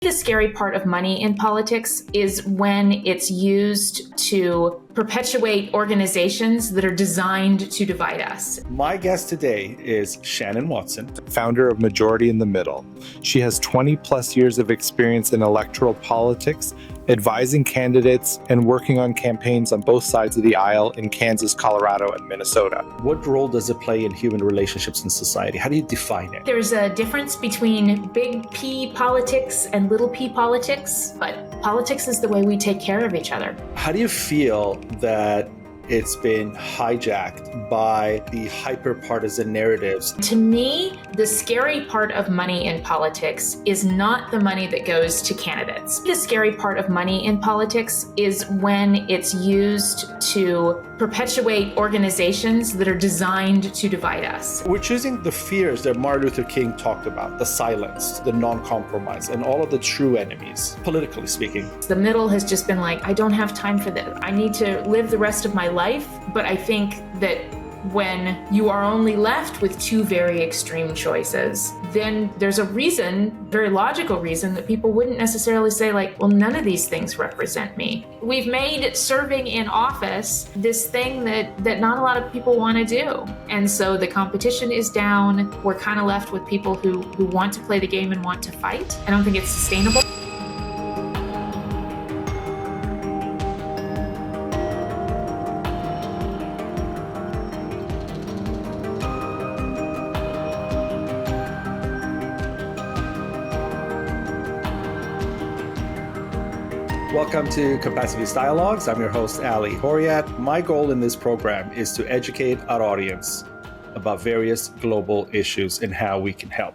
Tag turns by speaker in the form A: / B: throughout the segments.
A: The scary part of money in politics is when it's used to perpetuate organizations that are designed to divide us.
B: My guest today is Shannon Watson, founder of Majority in the Middle. She has 20 plus years of experience in electoral politics, advising candidates and working on campaigns on both sides of the aisle in Kansas, Colorado, and Minnesota. What role does it play in human relationships in society? How do you define it?
A: There's a difference between big P politics and little p politics, but politics is the way we take care of each other.
B: How do you feel that it's been hijacked by the hyper-partisan narratives?
A: To me, the scary part of money in politics is not the money that goes to candidates. The scary part of money in politics is when it's used to perpetuate organizations that are designed to divide us.
B: We're choosing the fears that Martin Luther King talked about, the silence, the non-compromise, and all of the true enemies, politically speaking.
A: The middle has just been like, I don't have time for this. I need to live the rest of my life. But I think that when you are only left with two very extreme choices, then there's a reason, very logical reason, that people wouldn't necessarily say like, well, none of these things represent me. We've made serving in office this thing that not a lot of people want to do. And so the competition is down. We're kind of left with people who want to play the game and want to fight. I don't think it's sustainable.
B: Welcome to Compassiviste Dialogues. I'm your host, Ali Horiat. My goal in this program is to educate our audience about various global issues and how we can help.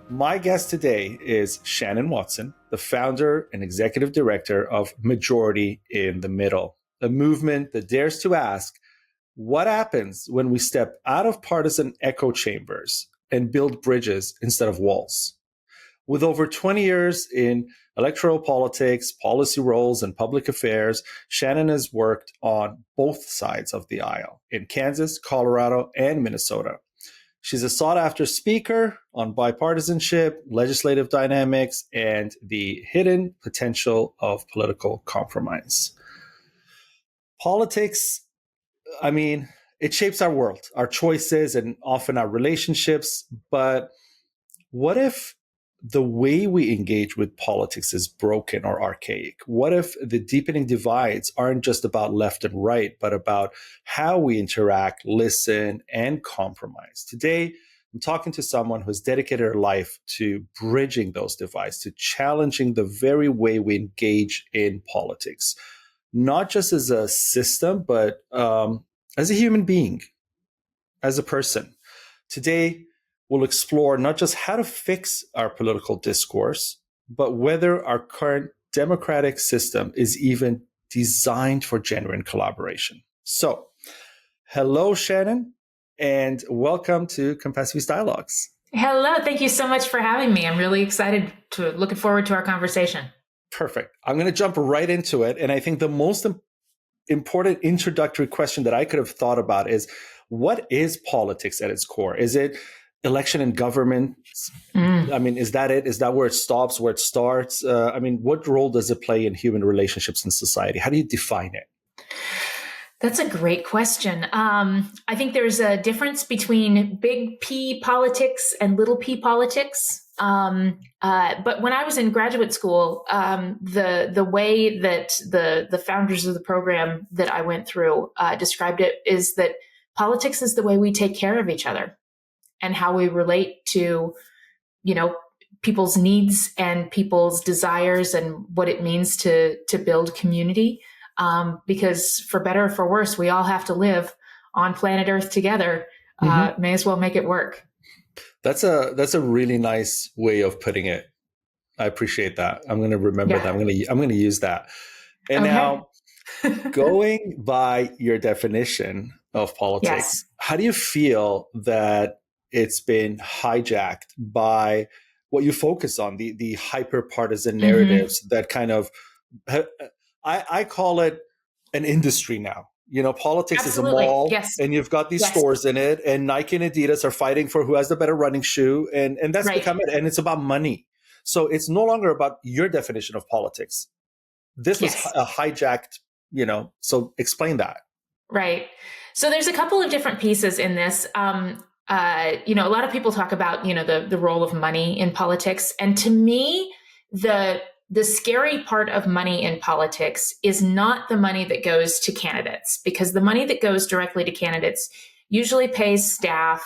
B: My guest today is Shannon Watson, the founder and executive director of Majority in the Middle, a movement that dares to ask, what happens when we step out of partisan echo chambers and build bridges instead of walls? With over 20 years in electoral politics, policy roles, and public affairs, Shannon has worked on both sides of the aisle in Kansas, Colorado, and Minnesota. She's a sought-after speaker on bipartisanship, legislative dynamics, and the hidden potential of political compromise. Politics, it shapes our world, our choices, and often our relationships. But what if the way we engage with politics is broken or archaic? What if the deepening divides aren't just about left and right, but about how we interact, listen, and compromise? Today, I'm talking to someone who's dedicated her life to bridging those divides, to challenging the very way we engage in politics, not just as a system, but as a human being, as a person. Today, we'll explore not just how to fix our political discourse, but whether our current democratic system is even designed for genuine collaboration. So, hello, Shannon, and welcome to Compassiviste Dialogues.
A: Hello, thank you so much for having me. I'm really excited looking forward to our conversation.
B: Perfect. I'm going to jump right into it. And I think the most important introductory question that I could have thought about is, what is politics at its core? Is it election and government? Is that it? Is that where it stops, where it starts? What role does it play in human relationships in society? How do you define it?
A: That's a great question. I think there's a difference between big P politics and little p politics. But when I was in graduate school, the way that the founders of the program that I went through described it is that politics is the way we take care of each other and how we relate to, people's needs and people's desires and what it means to build community. Because for better or for worse, we all have to live on planet Earth together. May as well make it work.
B: That's a really nice way of putting it. I appreciate that. I'm going to remember that. I'm going to use that. And now, going by your definition of politics, how do you feel that it's been hijacked by what you focus on, the hyper-partisan narratives that kind of, I call it an industry now. Politics
A: Absolutely.
B: is a mall,
A: yes.
B: And you've got these stores in it, and Nike and Adidas are fighting for who has the better running shoe, and that's become it. And it's about money. So it's no longer about your definition of politics. This was
A: Yes.
B: a hijacked, so explain that.
A: Right. So there's a couple of different pieces in this. A lot of people talk about, the role of money in politics. And to me, the scary part of money in politics is not the money that goes to candidates, because the money that goes directly to candidates usually pays staff.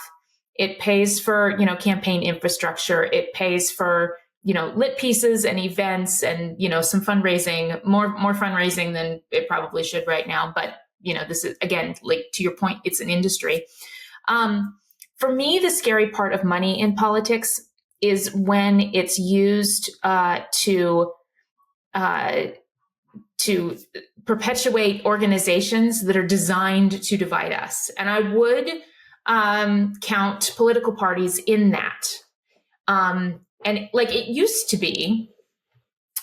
A: It pays for, campaign infrastructure. It pays for, lit pieces and events and, some fundraising, more fundraising than it probably should right now. But, this is, again, like to your point, it's an industry. For me, the scary part of money in politics is when it's used to perpetuate organizations that are designed to divide us. And I would count political parties in that. And like it used to be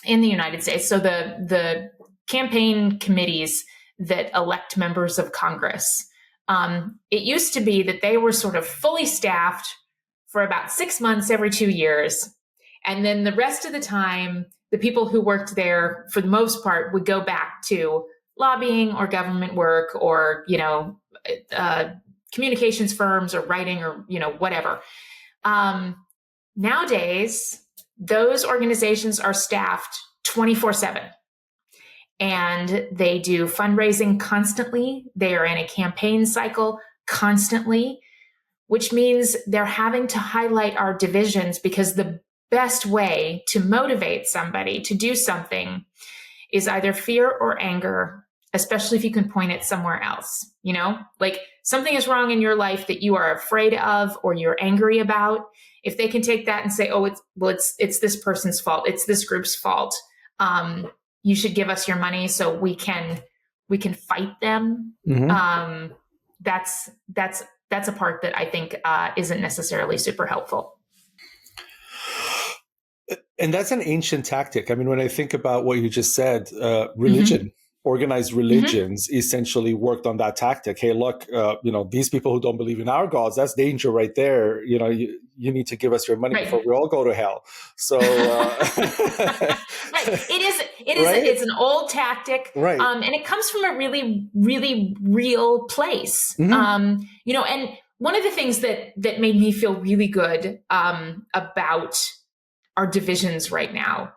A: in the United States, so the campaign committees that elect members of Congress, it used to be that they were sort of fully staffed for about 6 months every 2 years. And then the rest of the time, the people who worked there, for the most part, would go back to lobbying or government work or, communications firms or writing or, whatever. Nowadays, those organizations are staffed 24/7. And they do fundraising constantly. They are in a campaign cycle constantly, which means they're having to highlight our divisions, because the best way to motivate somebody to do something is either fear or anger, especially if you can point it somewhere else. Like something is wrong in your life that you are afraid of or you're angry about. If they can take that and say, oh, it's this person's fault, it's this group's fault. You should give us your money so we can fight them.
B: Mm-hmm.
A: That's a part that I think isn't necessarily super helpful.
B: And that's an ancient tactic. I mean, when I think about what you just said, religion, organized religions essentially worked on that tactic. Hey, look, these people who don't believe in our gods, that's danger right there. You need to give us your money before we all go to hell. So,
A: right. It is.
B: Right?
A: It's an old tactic,
B: right?
A: And it comes from a really, really real place. And one of the things that made me feel really good about our divisions right now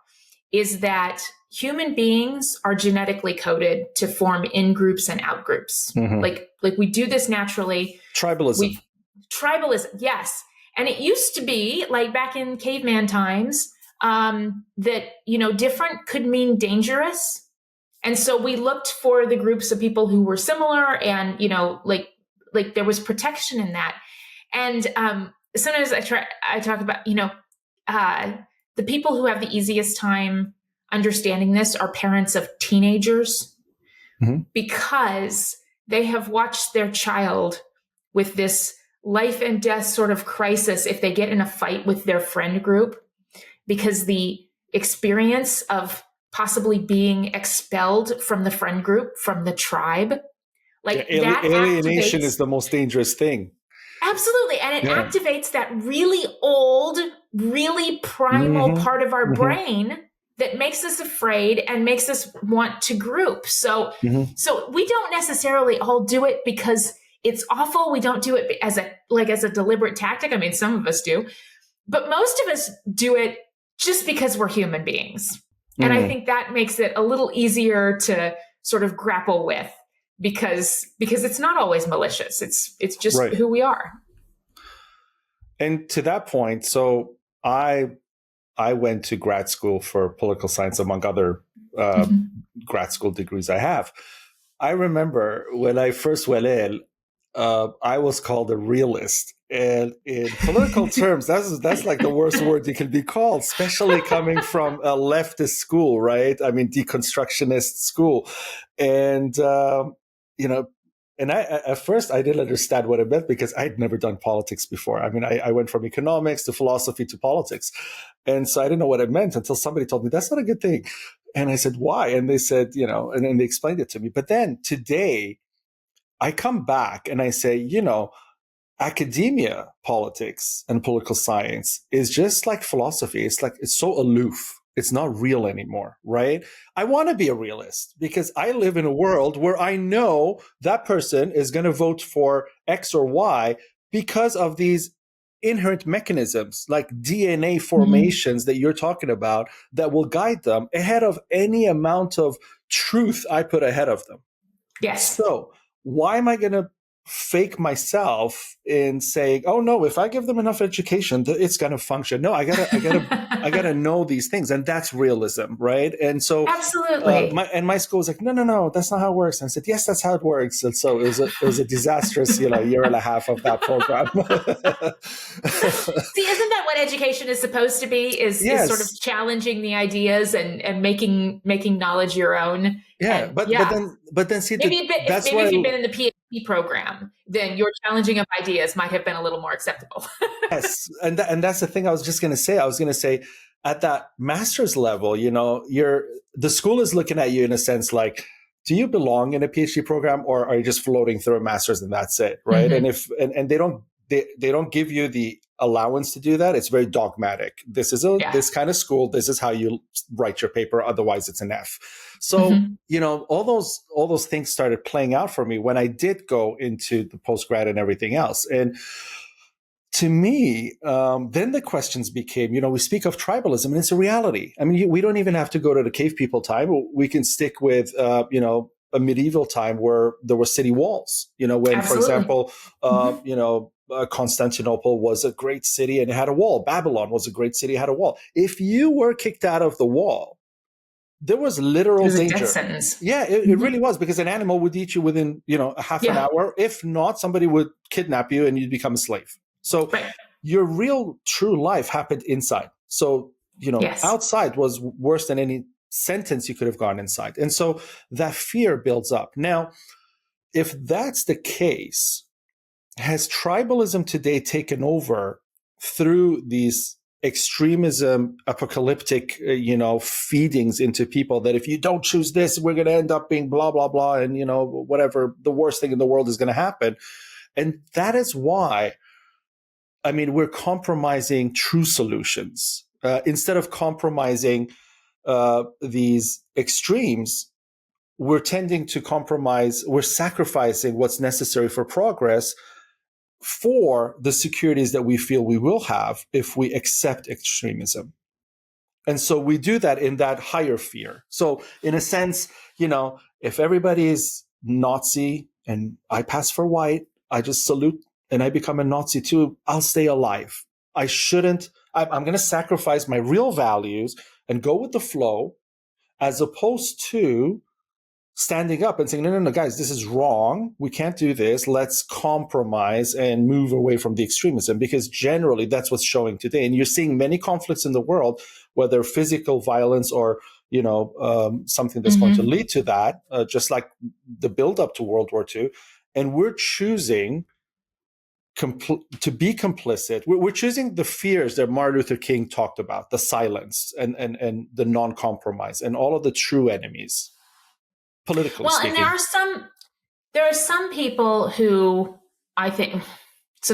A: is that human beings are genetically coded to form in groups and out groups. Like we do this naturally.
B: Tribalism.
A: Tribalism, yes. And it used to be like back in caveman times that, different could mean dangerous. And so we looked for the groups of people who were similar and, like there was protection in that. And sometimes I talk about, the people who have the easiest time understanding this are parents of teenagers, because they have watched their child with this life and death sort of crisis if they get in a fight with their friend group, because the experience of possibly being expelled from the friend group, from the tribe, like that
B: alienation is the most dangerous thing.
A: Absolutely. And it activates that really old, really primal part of our brain that makes us afraid and makes us want to group. So we don't necessarily all do it because it's awful. We don't do it as a deliberate tactic. I mean, some of us do, but most of us do it just because we're human beings. And I think that makes it a little easier to sort of grapple with, because it's not always malicious. It's just who we are.
B: And to that point, so I went to grad school for political science, among other grad school degrees I have. I remember when I first went in, I was called a realist. And in political terms, that's like the worst word you can be called, especially coming from a leftist school, right? I mean, deconstructionist school. And, and at first I didn't understand what it meant, because I'd never done politics before. I mean, I went from economics to philosophy to politics. And so I didn't know what it meant until somebody told me that's not a good thing. And I said, why? And they said, and then they explained it to me. But then today I come back and I say, academia, politics, and political science is just like philosophy. It's so aloof. It's not real anymore, right? I want to be a realist because I live in a world where I know that person is going to vote for X or Y because of these inherent mechanisms like DNA formations that you're talking about that will guide them ahead of any amount of truth I put ahead of them.
A: Yes.
B: So why am I going to fake myself in saying, "Oh no, if I give them enough education, it's going to function"? No, I gotta know these things, and that's realism, right? And so,
A: Absolutely.
B: my school was like, "No, that's not how it works." And I said, "Yes, that's how it works." And so it was a disastrous, year and a half of that program.
A: See, isn't that what education is supposed to be? Is sort of
B: Yes.
A: challenging the ideas and making knowledge your own.
B: Yeah,
A: And
B: but then see,
A: maybe
B: that's
A: maybe
B: why.
A: if you'd been in the PhD program, then your challenging of ideas might have been a little more acceptable.
B: Yes, and that's the thing I was just going to say. I was going to say at that master's level, the school is looking at you in a sense like, do you belong in a PhD program, or are you just floating through a master's and that's it, right?
A: Mm-hmm.
B: And if and they don't give you the allowance to do that. It's very dogmatic. This is this kind of school. This is how you write your paper. Otherwise, it's an F. So all those things started playing out for me when I did go into the postgrad and everything else. And to me, then the questions became, we speak of tribalism and it's a reality. I mean, we don't even have to go to the cave people time. We can stick with, a medieval time where there were city walls, when,
A: Absolutely.
B: for example, Constantinople was a great city and it had a wall. Babylon was a great city, had a wall. If you were kicked out of the wall, there was literal danger.
A: Death sentence.
B: Yeah, it really was, because an animal would eat you within, a half an hour. If not, somebody would kidnap you and you'd become a slave. So your real true life happened inside. So, outside was worse than any sentence you could have gone inside. And so that fear builds up. Now, if that's the case, has tribalism today taken over through these extremism, apocalyptic, feedings into people that if you don't choose this, we're going to end up being blah, blah, blah. And, whatever the worst thing in the world is going to happen. And that is why, we're compromising true solutions instead of compromising these extremes. We're tending to compromise. We're sacrificing what's necessary for progress for the securities that we feel we will have if we accept extremism. And so we do that in that higher fear. So in a sense, if everybody is Nazi and I pass for white, I just salute and I become a Nazi too, I'll stay alive. I'm going to sacrifice my real values and go with the flow, as opposed to standing up and saying, no, guys, this is wrong. We can't do this. Let's compromise and move away from the extremism, because generally that's what's showing today. And you're seeing many conflicts in the world, whether physical violence or, something that's going to lead to that, just like the buildup to World War II. And we're choosing to be complicit. We're choosing the fears that Martin Luther King talked about, the silence and the non-compromise and all of the true enemies. Politically speaking.
A: And there are some people who I think, so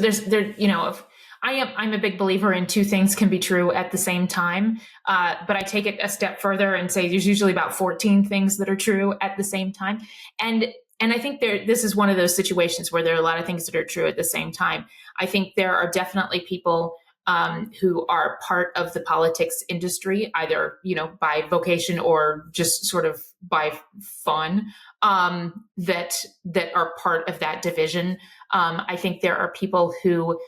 A: I'm a big believer in two things can be true at the same time. But I take it a step further and say there's usually about 14 things that are true at the same time. And I think this is one of those situations where there are a lot of things that are true at the same time. I think there are definitely people who are part of the politics industry, either, by vocation or just sort of by fun, that are part of that division. I think there are people who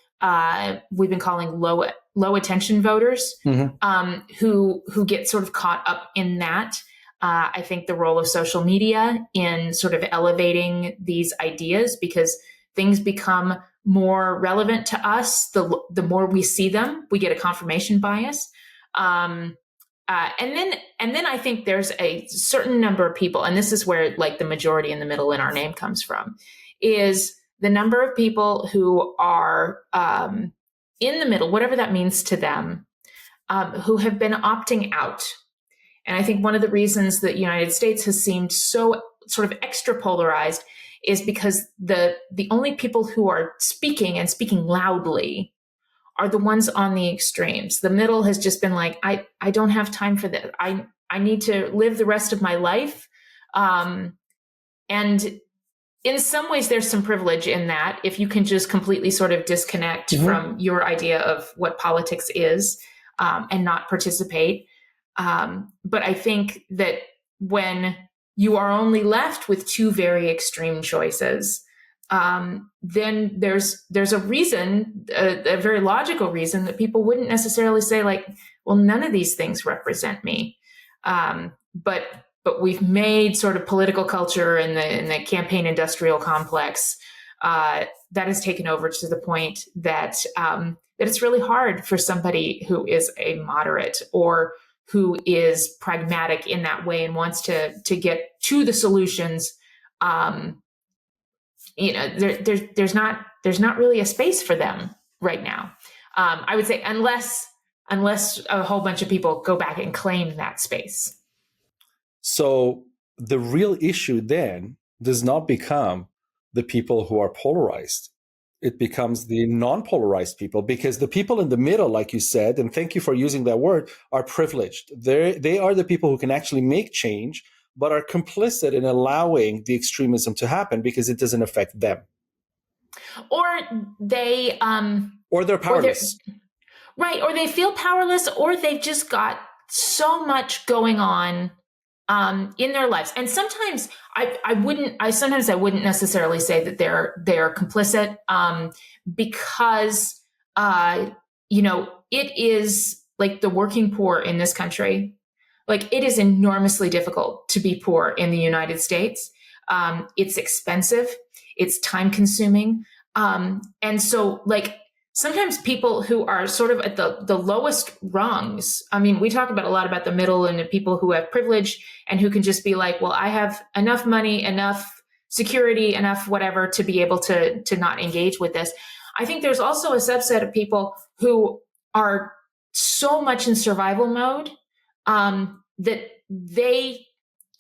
A: we've been calling low attention voters, who get sort of caught up in that. I think the role of social media in sort of elevating these ideas, because things become more relevant to us the more we see them, we get a confirmation bias. And then I think there's a certain number of people, and this is where like the majority in the middle in our name comes from, is the number of people who are in the middle, whatever that means to them, who have been opting out. And I think one of the reasons that the United States has seemed so sort of extra polarized is because the only people who are speaking and speaking loudly are the ones on the extremes. The middle has just been like, I don't have time for this. I need to live the rest of my life. And in some ways, there's some privilege in that if you can just completely sort of disconnect from your idea of what politics is and not participate. But I think that when you are only left with two very extreme choices, then there's a reason, a very logical reason that people wouldn't necessarily say like, well, none of these things represent me. But we've made sort of political culture and the campaign industrial complex that has taken over to the point that that it's really hard for somebody who is a moderate or who is pragmatic in that way and wants to get to the solutions. There's not really a space for them right now. I would say unless a whole bunch of people go back and claim that space.
B: So the real issue then does not become the people who are polarized. It becomes the non-polarized people, because the people in the middle, like you said, and thank you for using that word, are privileged. They are the people who can actually make change, but are complicit in allowing the extremism to happen because it doesn't affect them.
A: Or they...
B: or they're powerless.
A: Right, or they feel powerless, or they've just got so much going on in their lives. And sometimes I wouldn't necessarily say that they're complicit because it is like the working poor in this country. Like, it is enormously difficult to be poor in the United States. It's expensive. It's time consuming. And so like sometimes people who are sort of at the lowest rungs, I mean, we talk a lot about the middle and the people who have privilege and who can just be like, well, I have enough money, enough security, enough whatever to be able to not engage with this. I think there's also a subset of people who are so much in survival mode that they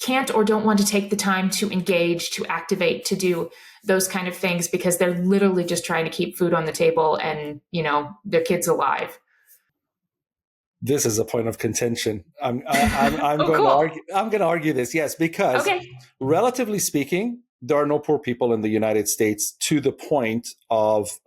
A: can't or don't want to take the time to engage, to activate, to do those kind of things because they're literally just trying to keep food on the table and, their kids alive.
B: This is a point of contention. I'm going to argue this. Yes, because relatively speaking, there are no poor people in the United States to the point of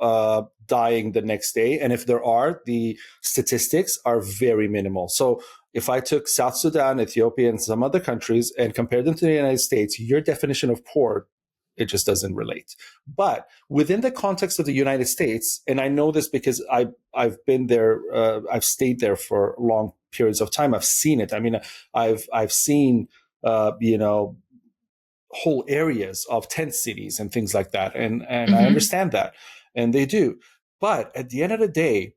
B: dying the next day. And if there are, the statistics are very minimal. So if I took South Sudan, Ethiopia, and some other countries and compared them to the United States, your definition of poor, it just doesn't relate. But within the context of the United States, and I know this because I've been there, I've stayed there for long periods of time. I've seen it. I mean, I've seen, whole areas of tent cities and things like that. And I understand that. And they do. But at the end of the day,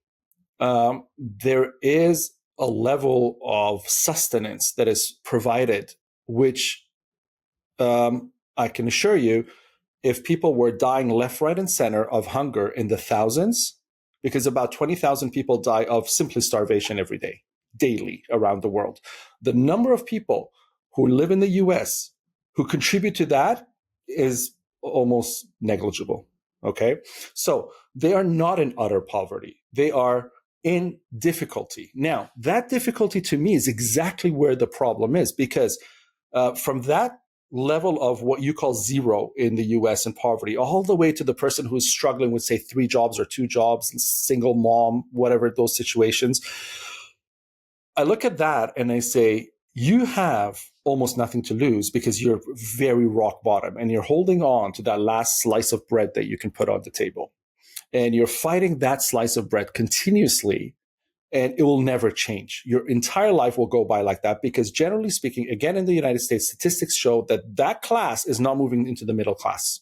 B: there is a level of sustenance that is provided, which I can assure you, if people were dying left, right, and center of hunger in the thousands, because about 20,000 people die of simply starvation every day, daily around the world. The number of people who live in the US who contribute to that is almost negligible. Okay. So they are not in utter poverty. They are in difficulty. Now, that difficulty to me is exactly where the problem is, because from that level of what you call zero in the US in poverty, all the way to the person who's struggling with, say, 3 jobs or 2 jobs, single mom, whatever those situations, I look at that and I say, you have almost nothing to lose because you're very rock bottom and you're holding on to that last slice of bread that you can put on the table. And you're fighting that slice of bread continuously, and it will never change. Your entire life will go by like that because, generally speaking, again, in the United States, statistics show that that class is not moving into the middle class.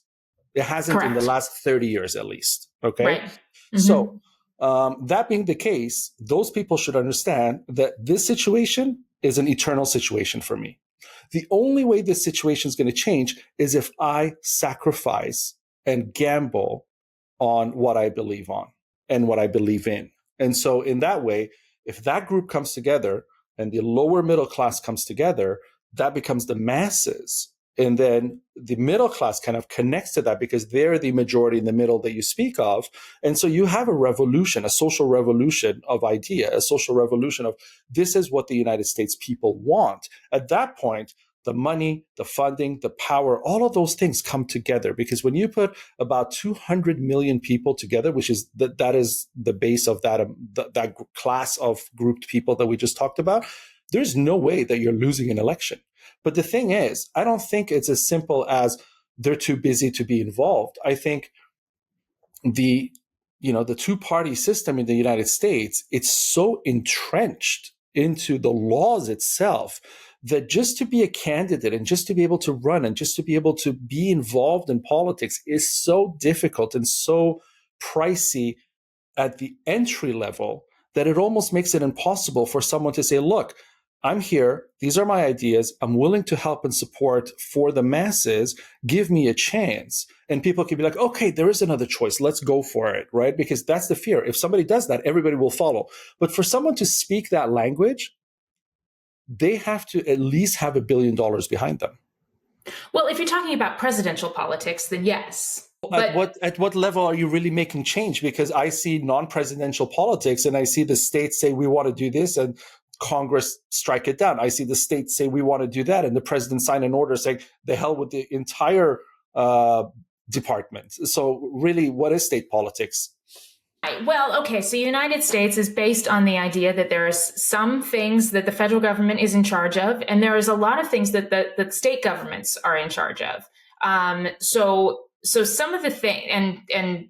B: It hasn't in the last 30 years at least. Okay.
A: Right. Mm-hmm.
B: So that being the case, those people should understand that this situation is an eternal situation for me. The only way this situation is going to change is if I sacrifice and gamble on what I believe on and what I believe in. And so in that way, if that group comes together and the lower middle class comes together, that becomes the masses. And then the middle class kind of connects to that because they're the majority in the middle that you speak of. And so you have a revolution, a social revolution of idea, a social revolution of this is what the United States people want. At that point, the money, the funding, the power, all of those things come together, because when you put about 200 million people together, which is that is the base of that class of grouped people that we just talked about, there's no way that you're losing an election. But the thing is, I don't think it's as simple as they're too busy to be involved. I think the two-party system in the United States, it's so entrenched into the laws itself that just to be a candidate and just to be able to run and just to be able to be involved in politics is so difficult and so pricey at the entry level that it almost makes it impossible for someone to say, look, I'm here. These are my ideas. I'm willing to help and support for the masses. Give me a chance. And people can be like, okay, there is another choice. Let's go for it, right? Because that's the fear. If somebody does that, everybody will follow. But for someone to speak that language, they have to at least have $1 billion behind them.
A: Well, if you're talking about presidential politics, then yes.
B: At what level are you really making change? Because I see non-presidential politics and I see the states say we want to do this and Congress strike it down. I see the states say we want to do that and the president sign an order saying the hell with the entire department. So really, what is state politics?
A: Well, okay, so United States is based on the idea that there is some things that the federal government is in charge of, and there is a lot of things that the state governments are in charge of. So some of the things, and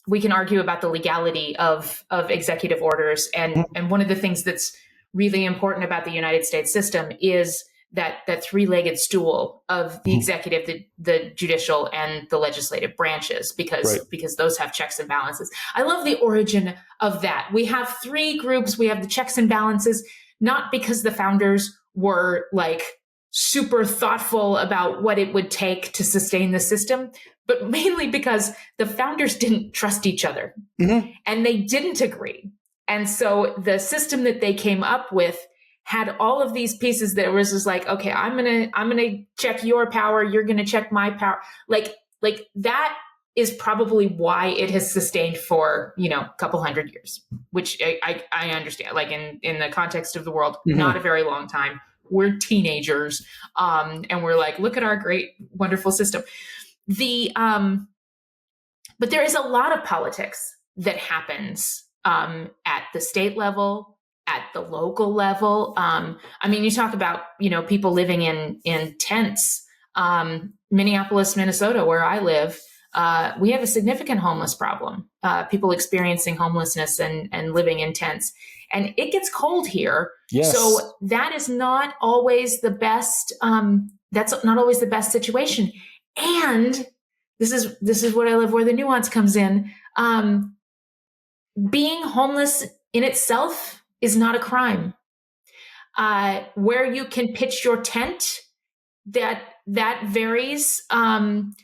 A: we can argue about the legality of executive orders, and one of the things that's really important about the United States system is that three-legged stool of the executive, the judicial, and the legislative branches, because those have checks and balances. I love the origin of that. We have three groups. We have the checks and balances, not because the founders were like super thoughtful about what it would take to sustain the system, but mainly because the founders didn't trust each other and they didn't agree. And so the system that they came up with had all of these pieces that was just like, okay, I'm gonna check your power, you're gonna check my power. Like that is probably why it has sustained for, a couple hundred years, which I understand. Like in the context of the world, not a very long time. We're teenagers, and we're like, look at our great, wonderful system. But there is a lot of politics that happens at the state level, at the local level. You talk about, people living in tents. Minneapolis, Minnesota, where I live, we have a significant homeless problem. People experiencing homelessness and living in tents. And it gets cold here.
B: Yes.
A: So that is not always the best. That's not always the best situation. And this is what I love, where the nuance comes in. Being homeless in itself is not a crime. Where you can pitch your tent, that varies. And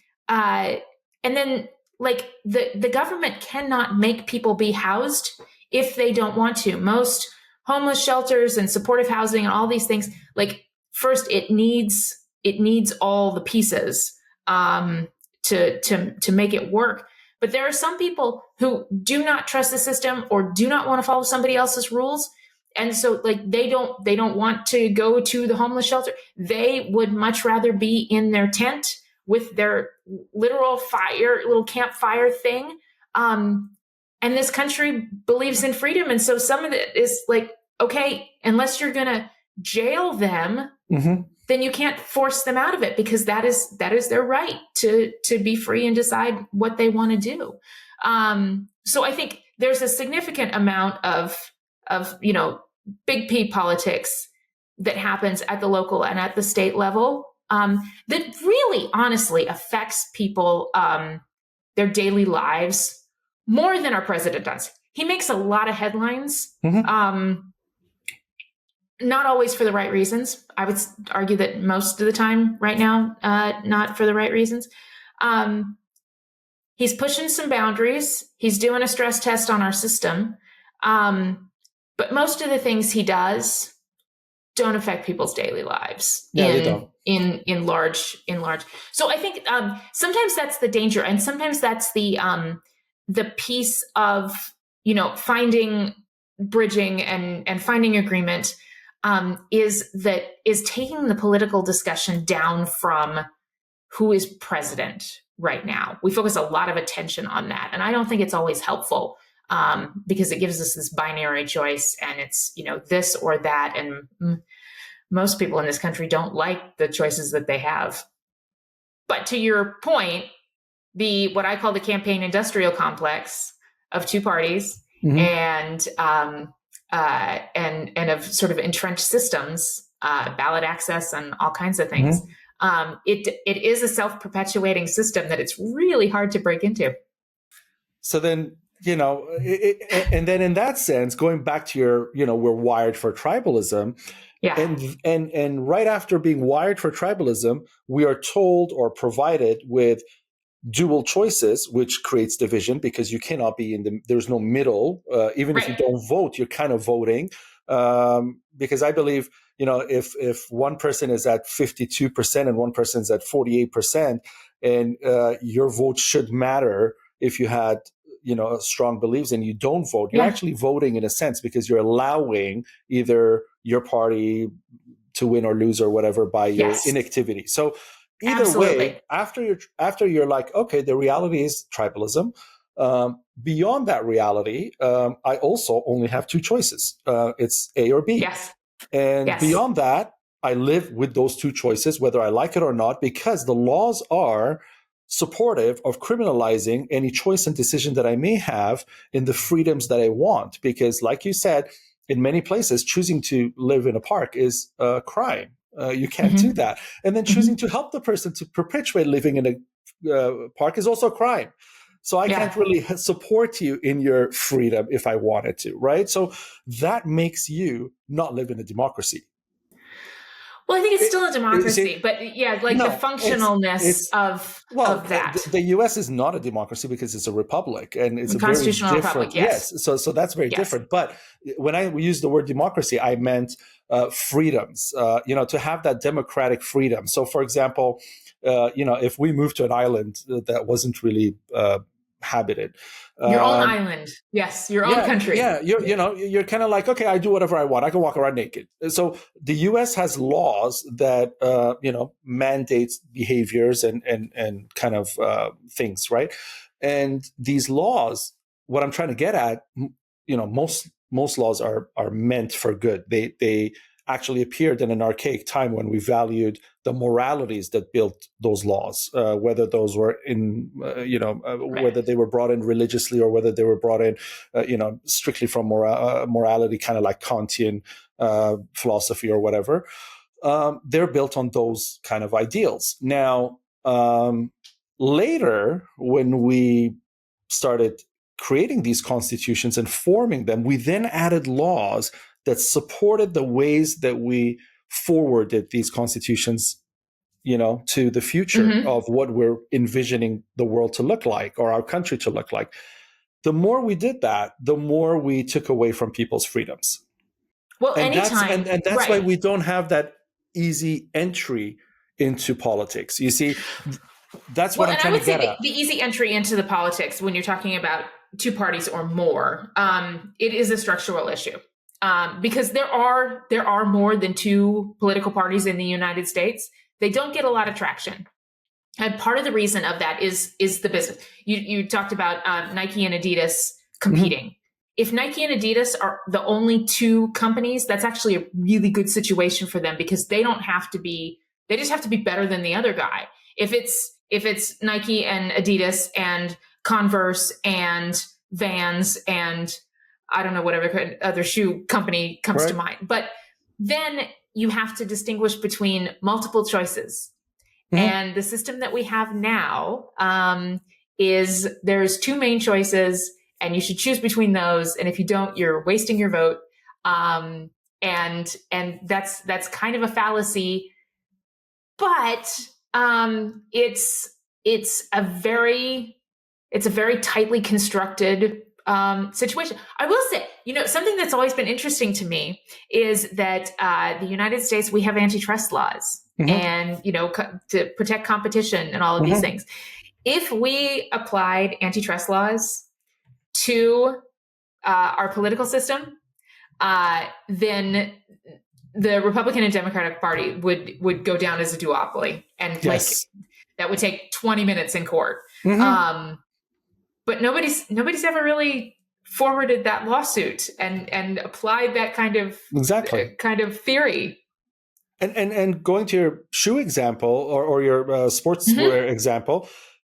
A: then, like, the government cannot make people be housed if they don't want to. Most homeless shelters and supportive housing and all these things, like, first it needs all the pieces to make it work. But there are some people who do not trust the system or do not want to follow somebody else's rules. And so, like, they don't want to go to the homeless shelter. They would much rather be in their tent with their little campfire thing. And this country believes in freedom. And so some of it is like, okay, unless you're going to jail them, then you can't force them out of it, because that is their right to be free and decide what they want to do. So I think there's a significant amount of big P politics that happens at the local and at the state level that really honestly affects people, their daily lives, more than our president does. He makes a lot of headlines. Not always for the right reasons. I would argue that most of the time right now, not for the right reasons. He's pushing some boundaries. He's doing a stress test on our system. But most of the things he does don't affect people's daily lives
B: Yeah, they don't.
A: in large. So I think sometimes that's the danger, and sometimes that's the piece of, finding bridging and finding agreement, is taking the political discussion down from who is president right now. We focus a lot of attention on that, and I don't think it's always helpful, because it gives us this binary choice, and it's, this or that, and most people in this country don't like the choices that they have. But to your point, what I call the campaign industrial complex of two parties,
B: Mm-hmm.
A: and of sort of entrenched systems, ballot access, and all kinds of things. Mm-hmm. It is a self-perpetuating system that it's really hard to break into.
B: So then, and then in that sense, going back to your, we're wired for tribalism.
A: Yeah.
B: And right after being wired for tribalism, we are told or provided with dual choices, which creates division, because you cannot be there's no middle. Even
A: right.
B: If you don't vote, you're kind of voting. Because I believe, if one person is at 52% and one person's at 48%, and your vote should matter if you had, strong beliefs and you don't vote, you're actually voting in a sense, because you're allowing either your party to win or lose or whatever by your inactivity. So either way, after you're like, okay, the reality is tribalism. Beyond that reality, I also only have two choices. It's A or B.
A: Yes.
B: And beyond that, I live with those two choices, whether I like it or not, because the laws are supportive of criminalizing any choice and decision that I may have in the freedoms that I want. Because like you said, in many places, choosing to live in a park is a crime. You can't do that. And then choosing to help the person to perpetuate living in a park is also a crime. So I can't really support you in your freedom if I wanted to, right? So that makes you not live in a democracy.
A: Well, I think it's still a democracy, but the functionalness of that.
B: The U.S. is not a democracy because it's a republic, and it's a
A: constitutional
B: very different.
A: Republic, yes.
B: So that's very different. But when I use the word democracy, I meant freedoms. To have that democratic freedom. So, for example, if we moved to an island that wasn't really habited.
A: Your own island. Yes, your own country.
B: Yeah, you're kind of like, okay, I do whatever I want. I can walk around naked. So the U.S. has laws that, mandates behaviors and kind of things, right? And these laws, what I'm trying to get at, most laws are meant for good. They actually appeared in an archaic time when we valued the moralities that built those laws, whether those were in, whether they were brought in religiously or whether they were brought in, strictly from morality, kind of like Kantian philosophy or whatever. They're built on those kind of ideals. Now, later, when we started creating these constitutions and forming them, we then added laws that supported the ways that we forwarded these constitutions, to the future of what we're envisioning the world to look like or our country to look like. The more we did that, the more we took away from people's freedoms.
A: Well,
B: and
A: anytime.
B: That's why we don't have that easy entry into politics. You see, that's what I'm trying to get at.
A: The easy entry into the politics, when you're talking about two parties or more, it is a structural issue. Because there are more than two political parties in the United States. They don't get a lot of traction. And part of the reason of that is the business. You talked about Nike and Adidas competing. If Nike and Adidas are the only two companies, that's actually a really good situation for them, because they just have to be better than the other guy. If it's Nike and Adidas and Converse and Vans and I don't know, whatever other shoe company comes to mind. But then you have to distinguish between multiple choices. And the system that we have now is there's two main choices and you should choose between those. And if you don't, you're wasting your vote. And that's kind of a fallacy, but it's a very tightly constructed situation. I will say, something that's always been interesting to me is that the United States, we have antitrust laws and, to protect competition and all of these things. If we applied antitrust laws to our political system, then the Republican and Democratic Party would go down as a duopoly, and
B: Yes.
A: that would take 20 minutes in court. But nobody's ever really forwarded that lawsuit and applied that kind of theory.
B: And going to your shoe example or your sportswear example,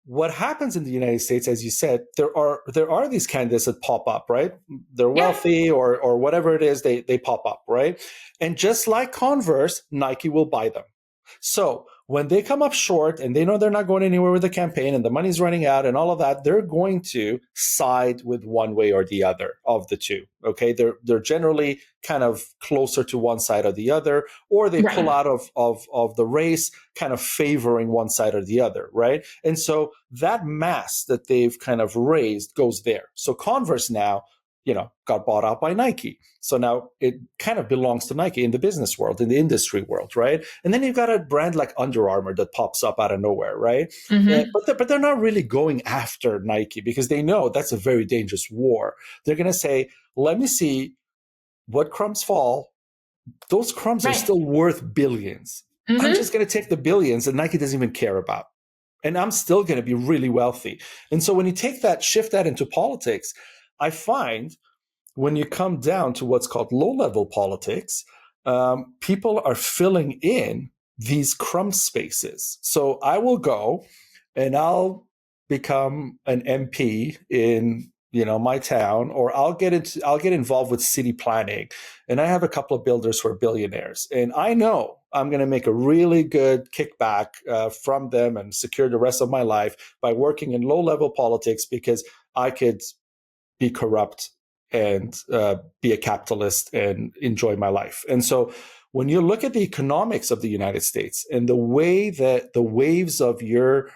B: what happens in the United States, as you said, there are these candidates that pop up, right? They're wealthy or whatever it is, they pop up, right? And just like Converse, Nike will buy them. So when they come up short and they know they're not going anywhere with the campaign and the money's running out and all of that, they're going to side with one way or the other of the two. Okay, they're generally kind of closer to one side or the other, or they pull out of the race, kind of favoring one side or the other, right? And so that mass that they've kind of raised goes there. So Converse now, got bought out by Nike. So now it kind of belongs to Nike in the business world, in the industry world, right? And then you've got a brand like Under Armour that pops up out of nowhere, right? But they're not really going after Nike because they know that's a very dangerous war. They're going to say, let me see what crumbs fall. Those crumbs are still worth billions. I'm just going to take the billions that Nike doesn't even care about. And I'm still going to be really wealthy. And so when you shift that into politics, I find when you come down to what's called low-level politics, people are filling in these crumb spaces. So I will go and I'll become an MP in my town, or I'll get involved with city planning, and I have a couple of builders who are billionaires, and I know I'm going to make a really good kickback from them and secure the rest of my life by working in low-level politics because I could be corrupt and be a capitalist and enjoy my life. And so when you look at the economics of the United States and the way that the waves of your,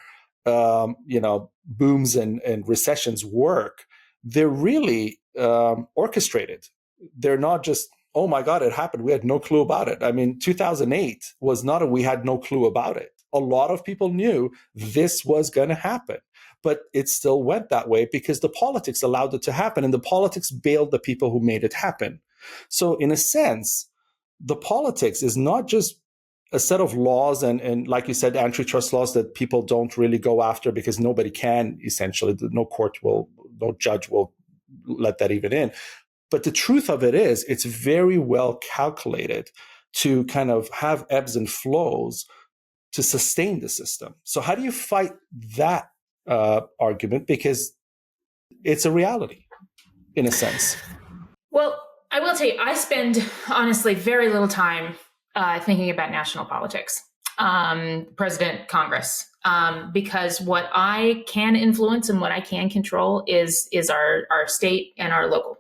B: booms and recessions work, they're really orchestrated. They're not just, oh my God, it happened. We had no clue about it. I mean, 2008 was not we had no clue about it. A lot of people knew this was going to happen. But it still went that way because the politics allowed it to happen, and the politics bailed the people who made it happen. So in a sense, the politics is not just a set of laws and like you said, antitrust laws that people don't really go after because nobody can, essentially. No judge will let that even in. But the truth of it is, it's very well calculated to kind of have ebbs and flows to sustain the system. So how do you fight that argument, because it's a reality in a sense?
A: Well, I will tell you, I spend honestly very little time thinking about national politics, President, Congress, because what I can influence and what I can control is our state and our local.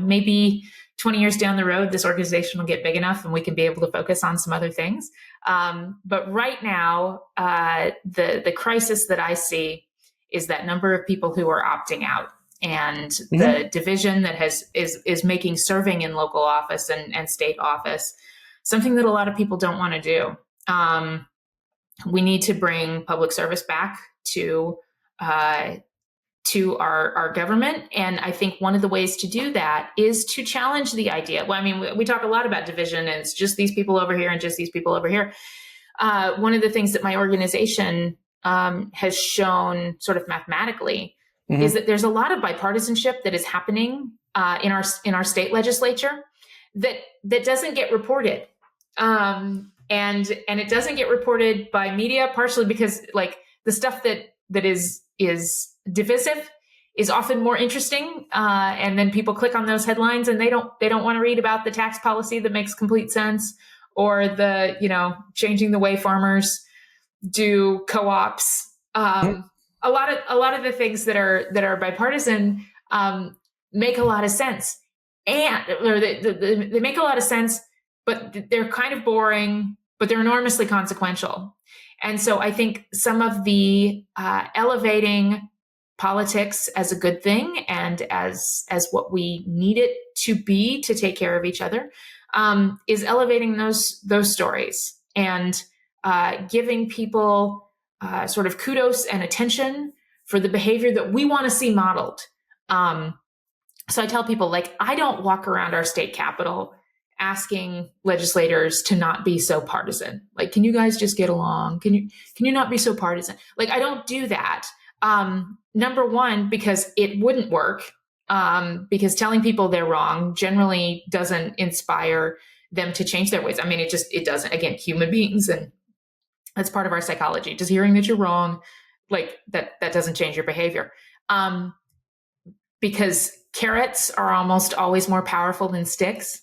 A: Maybe 20 years down the road, this organization will get big enough and we can be able to focus on some other things. But right now, the crisis that I see is that number of people who are opting out, and the division that is making serving in local office and state office something that a lot of people don't want to do. We need to bring public service back to our government. And I think one of the ways to do that is to challenge the idea. Well, I mean, we talk a lot about division and it's just these people over here and just these people over here. One of the things that my organization has shown sort of mathematically is that there's a lot of bipartisanship that is happening in our state legislature that doesn't get reported. And it doesn't get reported by media, partially because like the stuff that is divisive is often more interesting. And then people click on those headlines and they don't want to read about the tax policy that makes complete sense, or the, changing the way farmers do co-ops. A lot of the things that are bipartisan make a lot of sense, or they make a lot of sense, but they're kind of boring, but they're enormously consequential. And so I think some of the elevating politics as a good thing and as what we need it to be to take care of each other, is elevating those stories and giving people sort of kudos and attention for the behavior that we want to see modeled. So I tell people, like, I don't walk around our state capitol asking legislators to not be so partisan. Like, can you guys just get along? Can you not be so partisan? Like, I don't do that. Number one, because it wouldn't work. Because telling people they're wrong generally doesn't inspire them to change their ways. I mean, it doesn't. Again, human beings, and that's part of our psychology. Just hearing that you're wrong, like that doesn't change your behavior. Because carrots are almost always more powerful than sticks.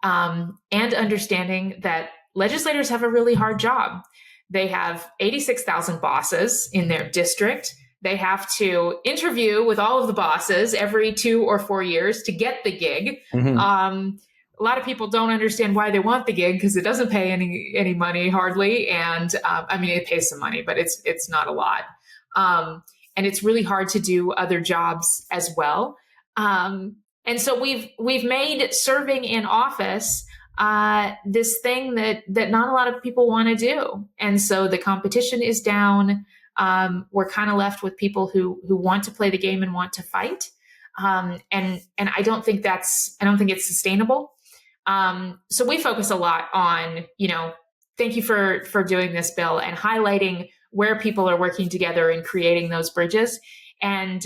A: And understanding that legislators have a really hard job. They have 86,000 bosses in their district. They have to interview with all of the bosses every 2 or 4 years to get the gig.
B: Mm-hmm.
A: A lot of people don't understand why they want the gig because it doesn't pay any money hardly. And I mean, it pays some money, but it's not a lot. And it's really hard to do other jobs as well. And so we've made serving in office this thing that not a lot of people want to do. And so the competition is down. We're kind of left with people who want to play the game and want to fight. And I don't think it's sustainable. So we focus a lot on, thank you for doing this, Bill, and highlighting where people are working together and creating those bridges. And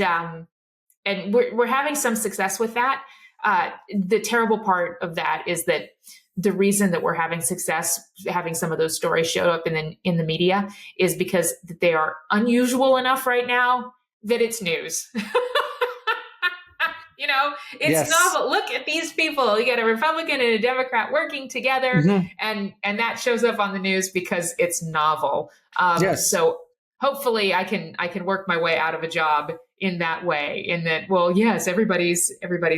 A: we're having some success with that. The terrible part of that is that the reason that we're having success, having some of those stories show up in the media, is because they are unusual enough right now that it's news. It's
B: Yes.
A: novel. Look at these people. You got a Republican and a Democrat working together,
B: Mm-hmm.
A: and that shows up on the news because it's novel.
B: Yes.
A: So hopefully I can work my way out of a job in that way, in that, well, yes, everybody's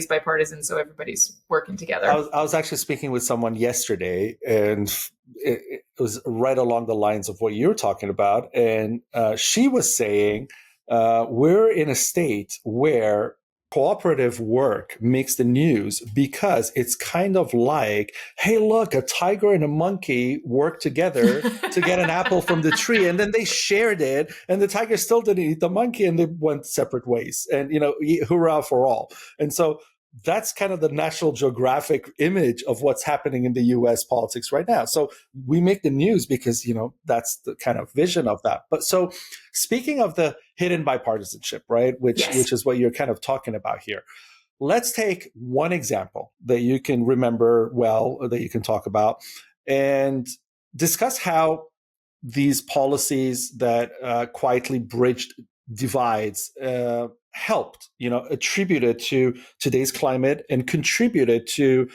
A: bipartisan, so everybody's working together.
B: I was actually speaking with someone yesterday, and it was right along the lines of what you're talking about. And she was saying, we're in a state where cooperative work makes the news because it's kind of like, hey, look, a tiger and a monkey worked together to get an apple from the tree, and then they shared it, and the tiger still didn't eat the monkey, and they went separate ways. And, hurrah for all. And so that's kind of the National Geographic image of what's happening in the U.S. politics right now. So we make the news because, that's the kind of vision of that. But so speaking of the hidden bipartisanship, right, which is what you're kind of talking about here, let's take one example that you can remember well, or that you can talk about, and discuss how these policies that quietly bridged divides helped, attributed to today's climate and contributed to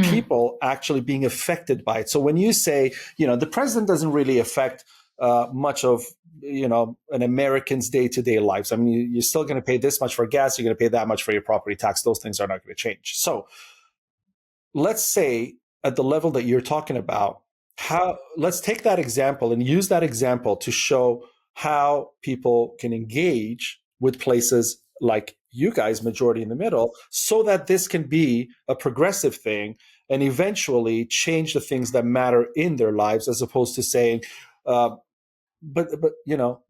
B: people actually being affected by it. So when you say, the president doesn't really affect much of, an American's day-to-day lives. I mean, you're still going to pay this much for gas. You're going to pay that much for your property tax. Those things are not going to change. So let's say at the level that you're talking about, let's take that example and use that example to show how people can engage with places like you guys, majority in the middle, so that this can be a progressive thing and eventually change the things that matter in their lives, as opposed to saying, but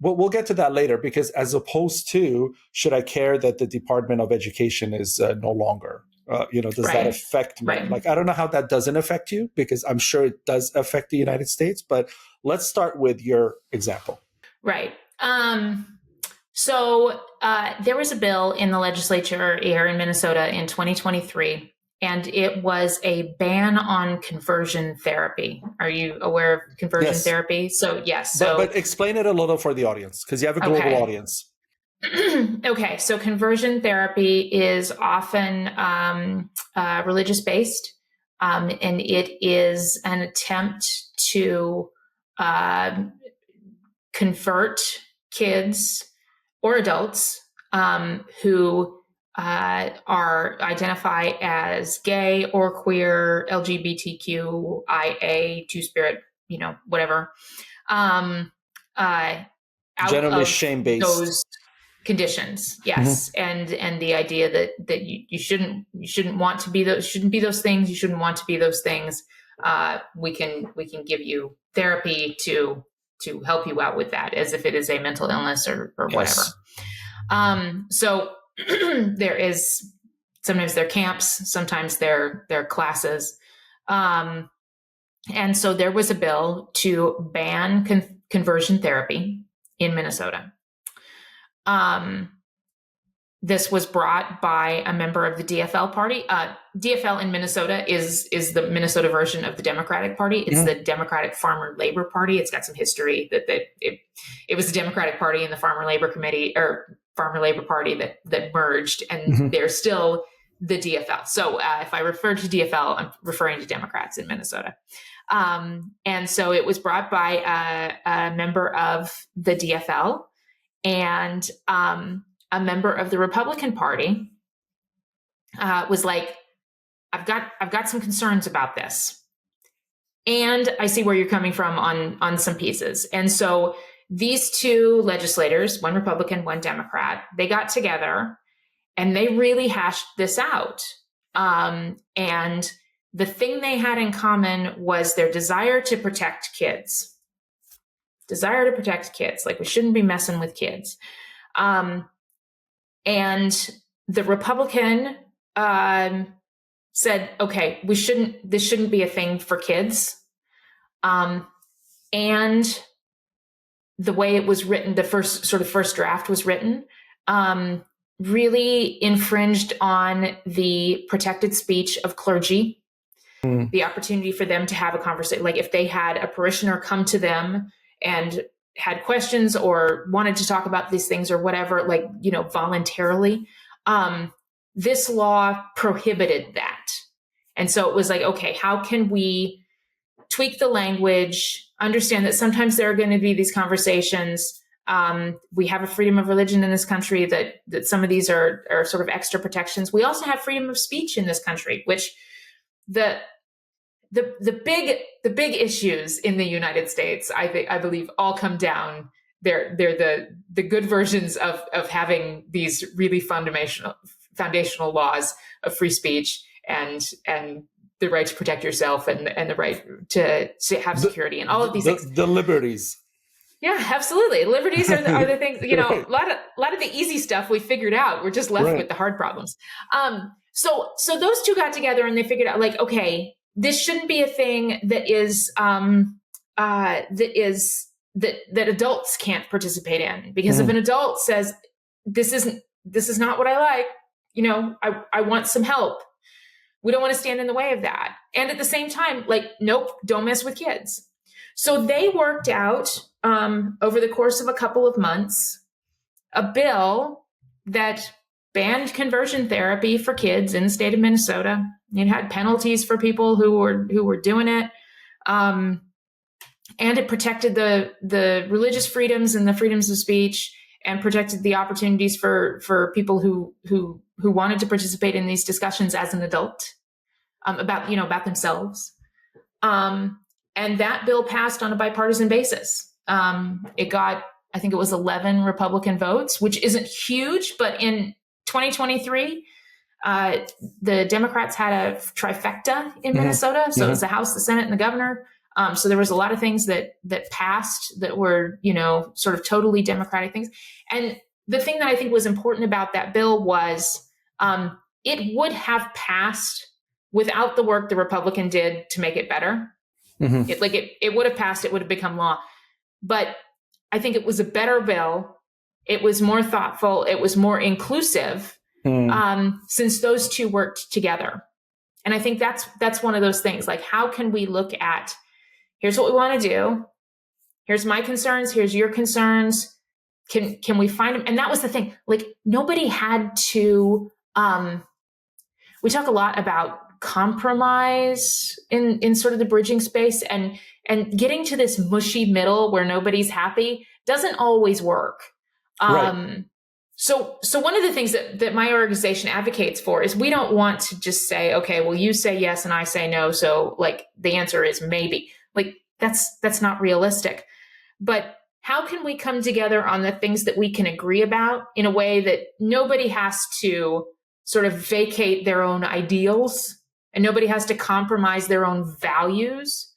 B: we'll get to that later, because as opposed to, should I care that the Department of Education is no longer, does that affect me?
A: Right.
B: Like, I don't know how that doesn't affect you, because I'm sure it does affect the United States, but let's start with your example.
A: Right. So there was a bill in the legislature here in Minnesota in 2023, and it was a ban on conversion therapy. Are you aware of conversion therapy? So yes.
B: But explain it a little for the audience, because you have a global audience.
A: Okay. So conversion therapy is often religious based, and it is an attempt to convert kids or adults who identify as gay or queer, LGBTQIA, two-spirit, whatever.
B: Generally shame-based.
A: conditions. Yes. And the idea that you shouldn't want to be those, shouldn't be those things. You shouldn't want to be those things. We can give you therapy to help you out with that, as if it is a mental illness or whatever. So there is, sometimes they're camps, sometimes they're classes. And so there was a bill to ban conversion therapy in Minnesota. This was brought by a member of the DFL party. DFL in Minnesota is the Minnesota version of the Democratic Party. It's the Democratic Farmer Labor Party. It's got some history that it was the Democratic Party and the Farmer Labor Committee or Farmer Labor Party that merged, and they're still the DFL. So if I refer to DFL, I'm referring to Democrats in Minnesota. And so it was brought by a member of the DFL and a member of the Republican Party was like, I've got some concerns about this. And I see where you're coming from on some pieces. And so these two legislators, one Republican, one Democrat, they got together and they really hashed this out. And the thing they had in common was their desire to protect kids. Like, we shouldn't be messing with kids. And the Republican said, okay, this shouldn't be a thing for kids. And the way it was written, the first draft was written, really infringed on the protected speech of clergy, the opportunity for them to have a conversation. Like, if they had a parishioner come to them and had questions or wanted to talk about these things or whatever, like, voluntarily, this law prohibited that. And so it was like, okay, how can we tweak the language, understand that sometimes there are going to be these conversations. We have a freedom of religion in this country, that some of these are sort of extra protections. We also have freedom of speech in this country, which the big issues in the United States, I believe, all come down. They're the good versions of having these really foundational laws of free speech and the right to protect yourself and the right to have security and all of these things. The
B: liberties.
A: Yeah, absolutely. Liberties are the things, right. A lot of the easy stuff we figured out. We're just left with the hard problems. So those two got together and they figured out, like, okay, this shouldn't be a thing that adults can't participate in, because if an adult says, this is not what I like, I want some help, we don't want to stand in the way of that. And at the same time, like, nope, don't mess with kids. So they worked out over the course of a couple of months a bill that banned conversion therapy for kids in the state of Minnesota. It had penalties for people who were doing it, and it protected the religious freedoms and the freedoms of speech, and protected the opportunities for people who wanted to participate in these discussions as an adult about themselves. And that bill passed on a bipartisan basis. It got, I think it was 11 Republican votes, which isn't huge, but in 2023, the Democrats had a trifecta in Minnesota. So it was the House, the Senate, and the governor. So there was a lot of things that passed that were, sort of totally Democratic things. And the thing that I think was important about that bill was it would have passed without the work the Republican did to make it better. It would have passed, it would have become law. But I think it was a better bill. It was more thoughtful. It was more inclusive since those two worked together. And I think that's one of those things. Like, how can we look at, here's what we want to do. Here's my concerns. Here's your concerns. Can we find them? And that was the thing. Like, nobody had to, we talk a lot about compromise in sort of the bridging space, and getting to this mushy middle where nobody's happy doesn't always work. Right. So one of the things that my organization advocates for is we don't want to just say, okay, well, you say yes and I say no, so like the answer is maybe. Like, that's not realistic. But how can we come together on the things that we can agree about in a way that nobody has to sort of vacate their own ideals and nobody has to compromise their own values?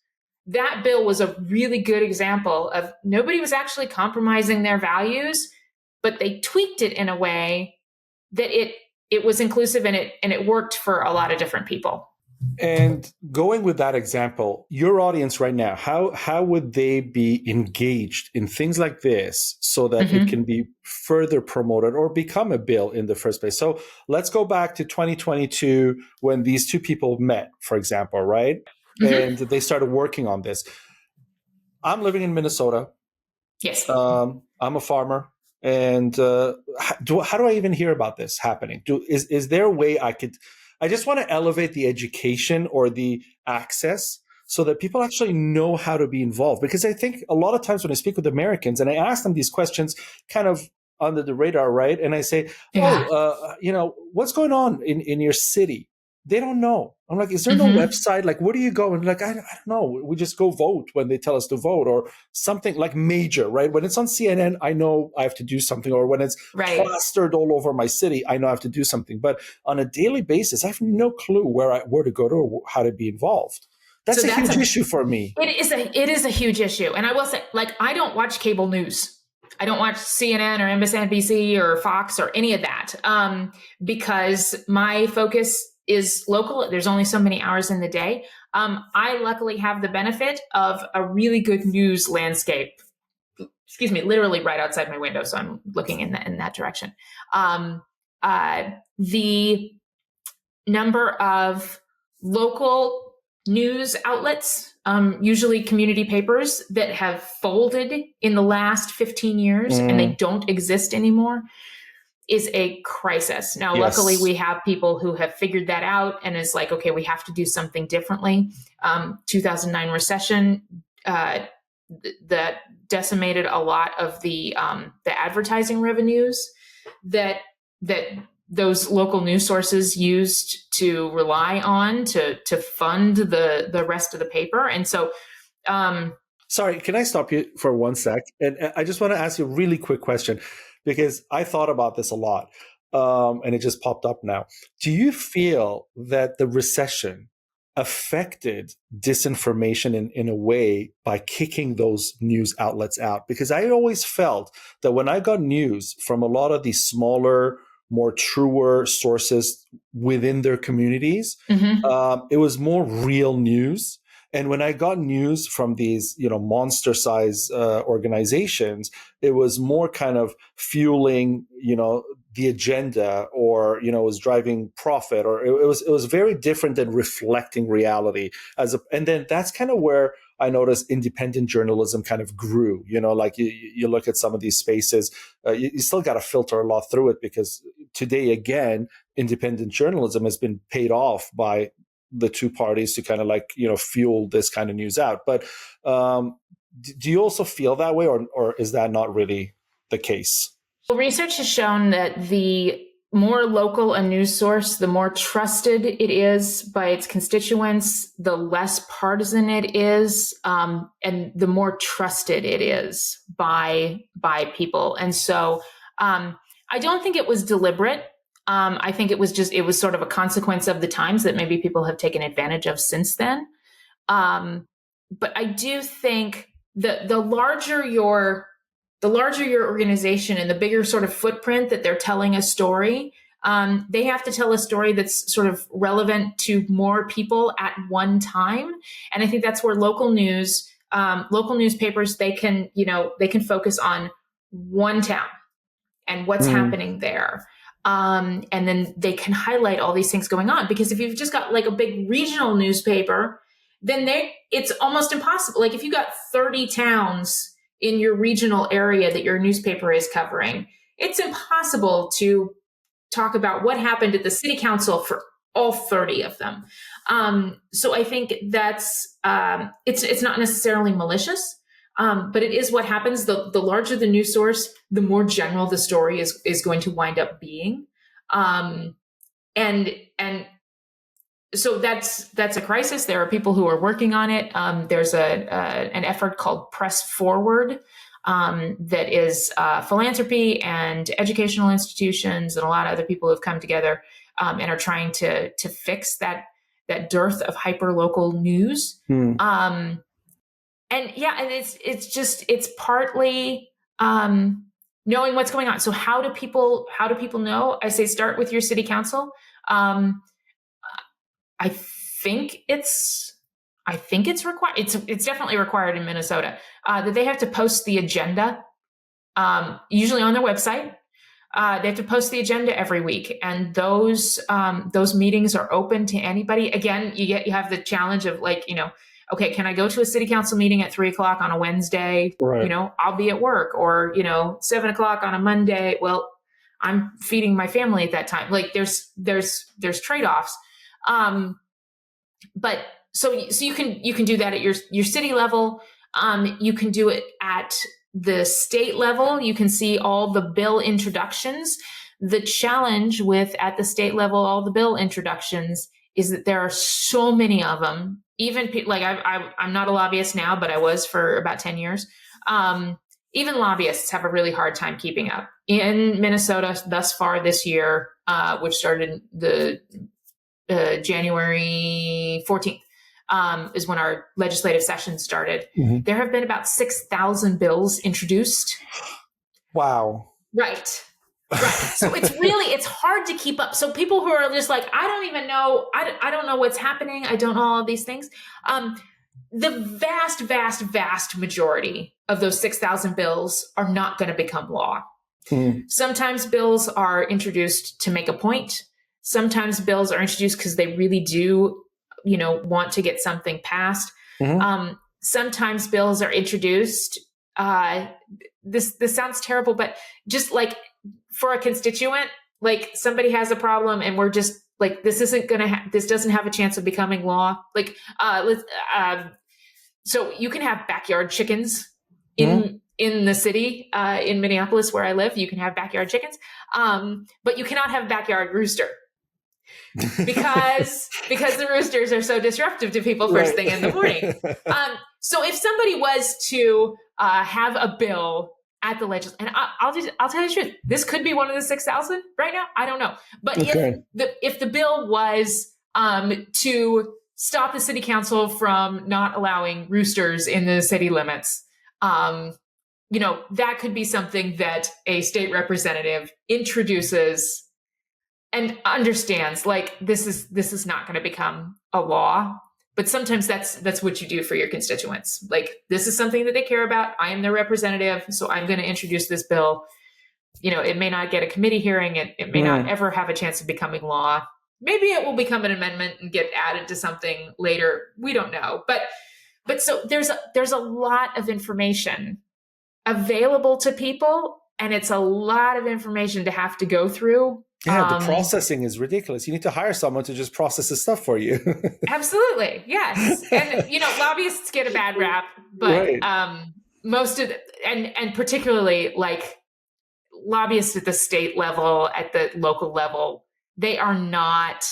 A: That bill was a really good example of nobody was actually compromising their values, but they tweaked it in a way that it was inclusive and it worked for a lot of different people.
B: And going with that example, your audience right now, how would they be engaged in things like this so that it can be further promoted or become a bill in the first place? So let's go back to 2022 when these two people met, for example, right? And they started working on this. I'm living in Minnesota.
A: Yes.
B: I'm a farmer. And how do I even hear about this happening? Is there a way I just want to elevate the education or the access so that people actually know how to be involved. Because I think a lot of times when I speak with Americans and I ask them these questions kind of under the radar, right? And I say, what's going on in your city? They don't know. I'm like, is there no website? Like, where do you go? And like, I don't know. We just go vote when they tell us to vote or something like major, right? When it's on CNN, I know I have to do something. Or when it's plastered all over my city, I know I have to do something. But on a daily basis, I have no clue where to go to or how to be involved. That's a huge issue for me.
A: It is a huge issue. And I will say, like, I don't watch cable news. I don't watch CNN or MSNBC or Fox or any of that because my focus is local. There's only so many hours in the day. I luckily have the benefit of a really good news landscape. Excuse me, literally right outside my window. So I'm looking in that direction. The number of local news outlets, usually community papers that have folded in the last 15 years and they don't exist anymore, is a crisis. Now, luckily, we have people who have figured that out and is like, okay, we have to do something differently. 2009 recession that decimated a lot of the advertising revenues that those local news sources used to rely on to fund the rest of the paper. And so,
B: sorry, can I stop you for 1 sec? And I just want to ask you a really quick question, because I thought about this a lot, and it just popped up now. Do you feel that the recession affected disinformation in a way by kicking those news outlets out? Because I always felt that when I got news from a lot of these smaller, more truer sources within their communities, it was more real news. And when I got news from these, monster size organizations, it was more kind of fueling, the agenda, or, was driving profit, or it was very different than reflecting reality. And then that's kind of where I noticed independent journalism kind of grew. Like you look at some of these spaces, you still got to filter a lot through it, because today, again, independent journalism has been paid off by the two parties to kind of fuel this kind of news out. But do you also feel that way, or is that not really the case?
A: Well, research has shown that the more local a news source, the more trusted it is by its constituents, the less partisan it is, and the more trusted it is by people. And so I don't think it was deliberate. I think it was sort of a consequence of the times that maybe people have taken advantage of since then. But I do think that the larger your organization and the bigger sort of footprint that they're telling a story, they have to tell a story that's sort of relevant to more people at one time. And I think that's where local newspapers, they can focus on one town and what's happening there. And then they can highlight all these things going on, because if you've just got like a big regional newspaper, then it's almost impossible. Like if you got 30 towns in your regional area that your newspaper is covering, it's impossible to talk about what happened at the city council for all 30 of them. So I think that's, it's not necessarily malicious, but it is what happens. The larger the news source, the more general the story is going to wind up being. And so that's a crisis. There are people who are working on it. There's an effort called Press Forward that is philanthropy and educational institutions and a lot of other people who have come together and are trying to fix that dearth of hyper-local news. And it's partly knowing what's going on. So how do people know? I say start with your city council. I think it's required. It's definitely required in Minnesota that they have to post the agenda, usually on their website. They have to post the agenda every week, and those meetings are open to anybody. Again, you have the challenge of okay, can I go to a city council meeting at 3:00 on a Wednesday?
B: Right.
A: I'll be at work, or 7:00 on a Monday. Well, I'm feeding my family at that time. Like there's trade-offs. But so you can do that at your city level. You can do it at the state level. You can see all the bill introductions. The challenge with at the state level, all the bill introductions is that there are so many of them. Even I'm not a lobbyist now, but I was for about 10 years. Even lobbyists have a really hard time keeping up. In Minnesota thus far this year, which started the January 14th, is when our legislative session started. Mm-hmm. There have been about 6,000 bills introduced.
B: Wow.
A: Right. So it's hard to keep up. So people who are just like, I don't even know, I don't know what's happening. I don't know all of these things. The vast, vast, vast majority of those 6,000 bills are not going to become law. Mm-hmm. Sometimes bills are introduced to make a point. Sometimes bills are introduced because they really do, want to get something passed. Mm-hmm. Sometimes bills are introduced. This sounds terrible, but just like for a constituent, like somebody has a problem and we're just like, this doesn't have a chance of becoming law. Like, so you can have backyard chickens in the city, in Minneapolis where I live. You can have backyard chickens, but you cannot have backyard rooster. because the roosters are so disruptive to people first thing in the morning. So if somebody was to have a bill at the legislature, and I'll tell you the truth, this could be one of the 6,000 right now. I don't know, but if the bill was to stop the city council from not allowing roosters in the city limits, that could be something that a state representative introduces and understands, like, this is not going to become a law, but sometimes that's what you do for your constituents. Like, this is something that they care about. I am their representative, so I'm going to introduce this bill. It may not get a committee hearing. It may not ever have a chance of becoming law. Maybe it will become an amendment and get added to something later. We don't know. But so there's a lot of information available to people, and it's a lot of information to have to go through.
B: Yeah, the processing is ridiculous. You need to hire someone to just process the stuff for you.
A: Absolutely, yes. And lobbyists get a bad rap, but most of and particularly like lobbyists at the state level, at the local level, they are not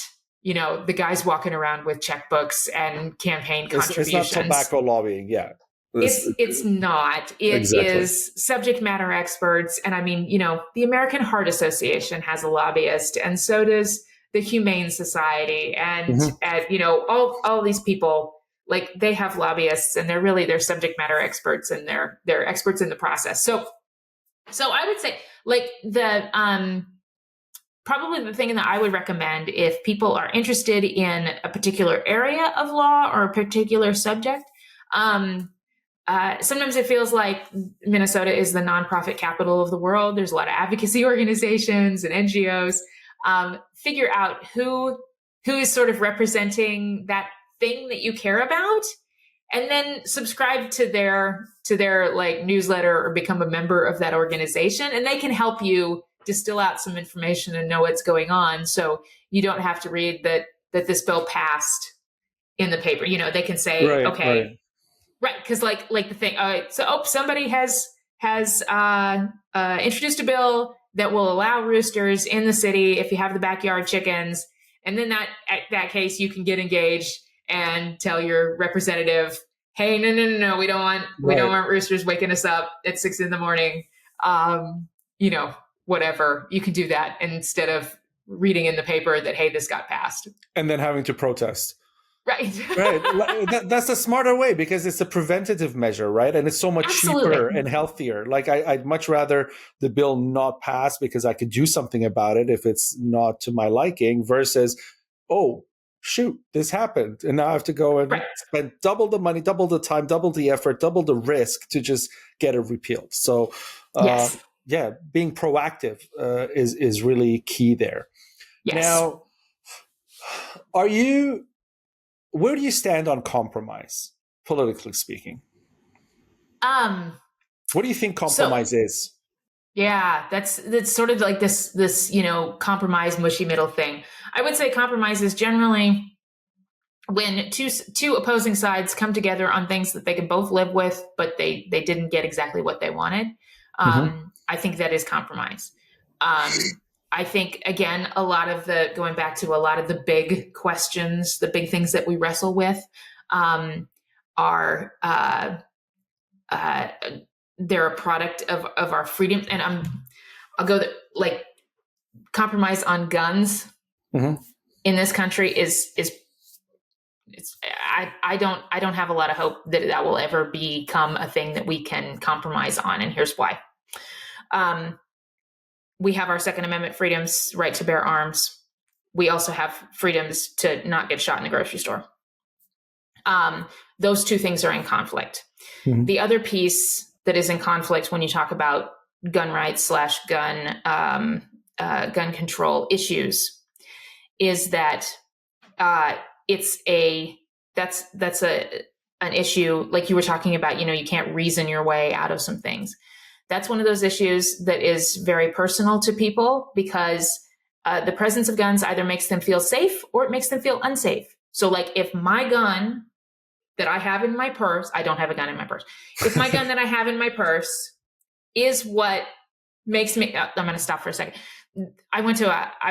A: the guys walking around with checkbooks and campaign contributions.
B: It's not tobacco lobbying, yeah.
A: It's not. It is subject matter experts. And I mean, the American Heart Association has a lobbyist, and so does the Humane Society. And, all these people, like, they have lobbyists, and they're subject matter experts, and they're experts in the process. So I would say, like, probably the thing that I would recommend if people are interested in a particular area of law or a particular subject, sometimes it feels like Minnesota is the nonprofit capital of the world. There's a lot of advocacy organizations and NGOs. Figure out who is sort of representing that thing that you care about, and then subscribe to their like newsletter or become a member of that organization, and they can help you distill out some information and know what's going on, so you don't have to read that this bill passed in the paper. They can say, Right, because like the thing. Somebody has introduced a bill that will allow roosters in the city if you have the backyard chickens, and then that case you can get engaged and tell your representative, hey, no, we don't
B: Right.
A: want roosters waking us up at 6 a.m. You know, whatever. You can do that instead of reading in the paper that, hey, this got passed.
B: And then having to protest.
A: Right.
B: Right. That's a smarter way because it's a preventative measure, right? And it's so much cheaper
A: Absolutely.
B: and healthier. Like I'd much rather the bill not pass because I could do something about it if it's not to my liking versus, oh, shoot, this happened. And now I have to go and
A: Right.
B: spend double the money, double the time, double the effort, double the risk to just get it repealed. So,
A: Yes.
B: yeah, being proactive is really key there.
A: Yes.
B: Now, where do you stand on compromise, politically speaking?
A: Um,
B: What do you think compromise is?
A: Yeah, that's sort of like this compromise mushy middle thing. I would say compromise is generally when two opposing sides come together on things that they can both live with, but they didn't get exactly what they wanted.
B: Mm-hmm.
A: I think that is compromise. I think again, going back to a lot of the big questions, the big things that we wrestle with, are they're a product of our freedom. And I'll go like compromise on guns
B: Mm-hmm.
A: in this country is I don't have a lot of hope that will ever become a thing that we can compromise on. And here's why. We have our Second Amendment freedoms, right to bear arms. We also have freedoms to not get shot in the grocery store. Those two things are in conflict.
B: Mm-hmm.
A: The other piece that is in conflict when you talk about gun rights / gun control issues is that that's an issue like you were talking about. You can't reason your way out of some things. That's one of those issues that is very personal to people because the presence of guns either makes them feel safe or it makes them feel unsafe. So like if my gun that I have in my purse, I don't have a gun in my purse. If my gun that I have in my purse is what makes me, I'm going to stop for a second. I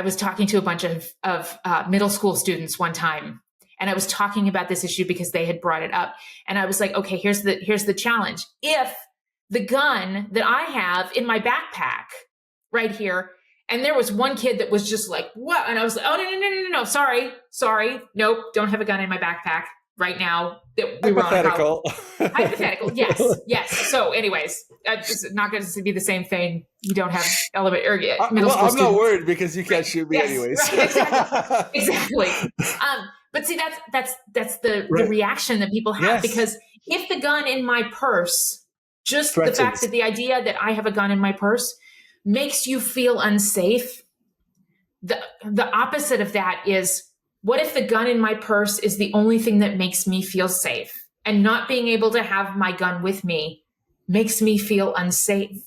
A: was talking to a bunch of middle school students one time, and I was talking about this issue because they had brought it up. And I was like, okay, here's the challenge. If the gun that I have in my backpack right here, and there was one kid that was just like, what? And I was like, oh, no, sorry. Nope, don't have a gun in my backpack right now. We were
B: Hypothetical.
A: Hypothetical, yes. So anyways, it's not going to be the same thing. You don't have middle school
B: I'm
A: students.
B: not worried because you can't shoot me
A: Yes,
B: anyways.
A: right, exactly. But see, that's the reaction that people have, because if the gun in my purse, just the fact that the idea that I have a gun in my purse makes you feel unsafe, the opposite of that is, what if the gun in my purse is the only thing that makes me feel safe, and not being able to have my gun with me makes me feel unsafe?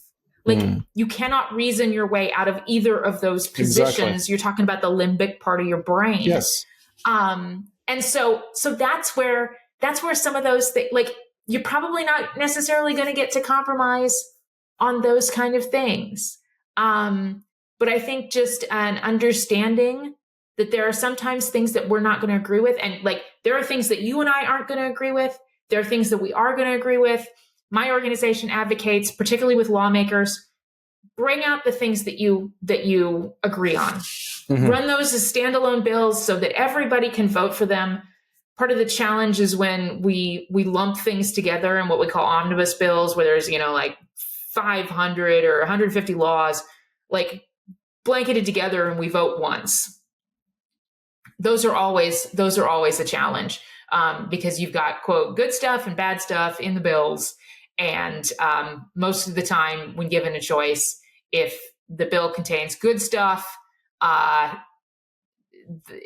A: Like you cannot reason your way out of either of those positions. Exactly. You're talking about the limbic part of your brain.
B: Yes.
A: And so that's where some of those things, like you're probably not necessarily going to get to compromise on those kind of things. But I think just an understanding that there are sometimes things that we're not going to agree with. And like, there are things that you and I aren't going to agree with. There are things that we are going to agree with. My organization advocates, particularly with lawmakers, bring out the things that you agree on. Mm-hmm. Run those as standalone bills so that everybody can vote for them. Part of the challenge is when we lump things together in what we call omnibus bills, where there's, like 500 or 150 laws, like blanketed together, and we vote once. Those are always a challenge, because you've got, quote, good stuff and bad stuff in the bills. And most of the time when given a choice, if the bill contains good stuff,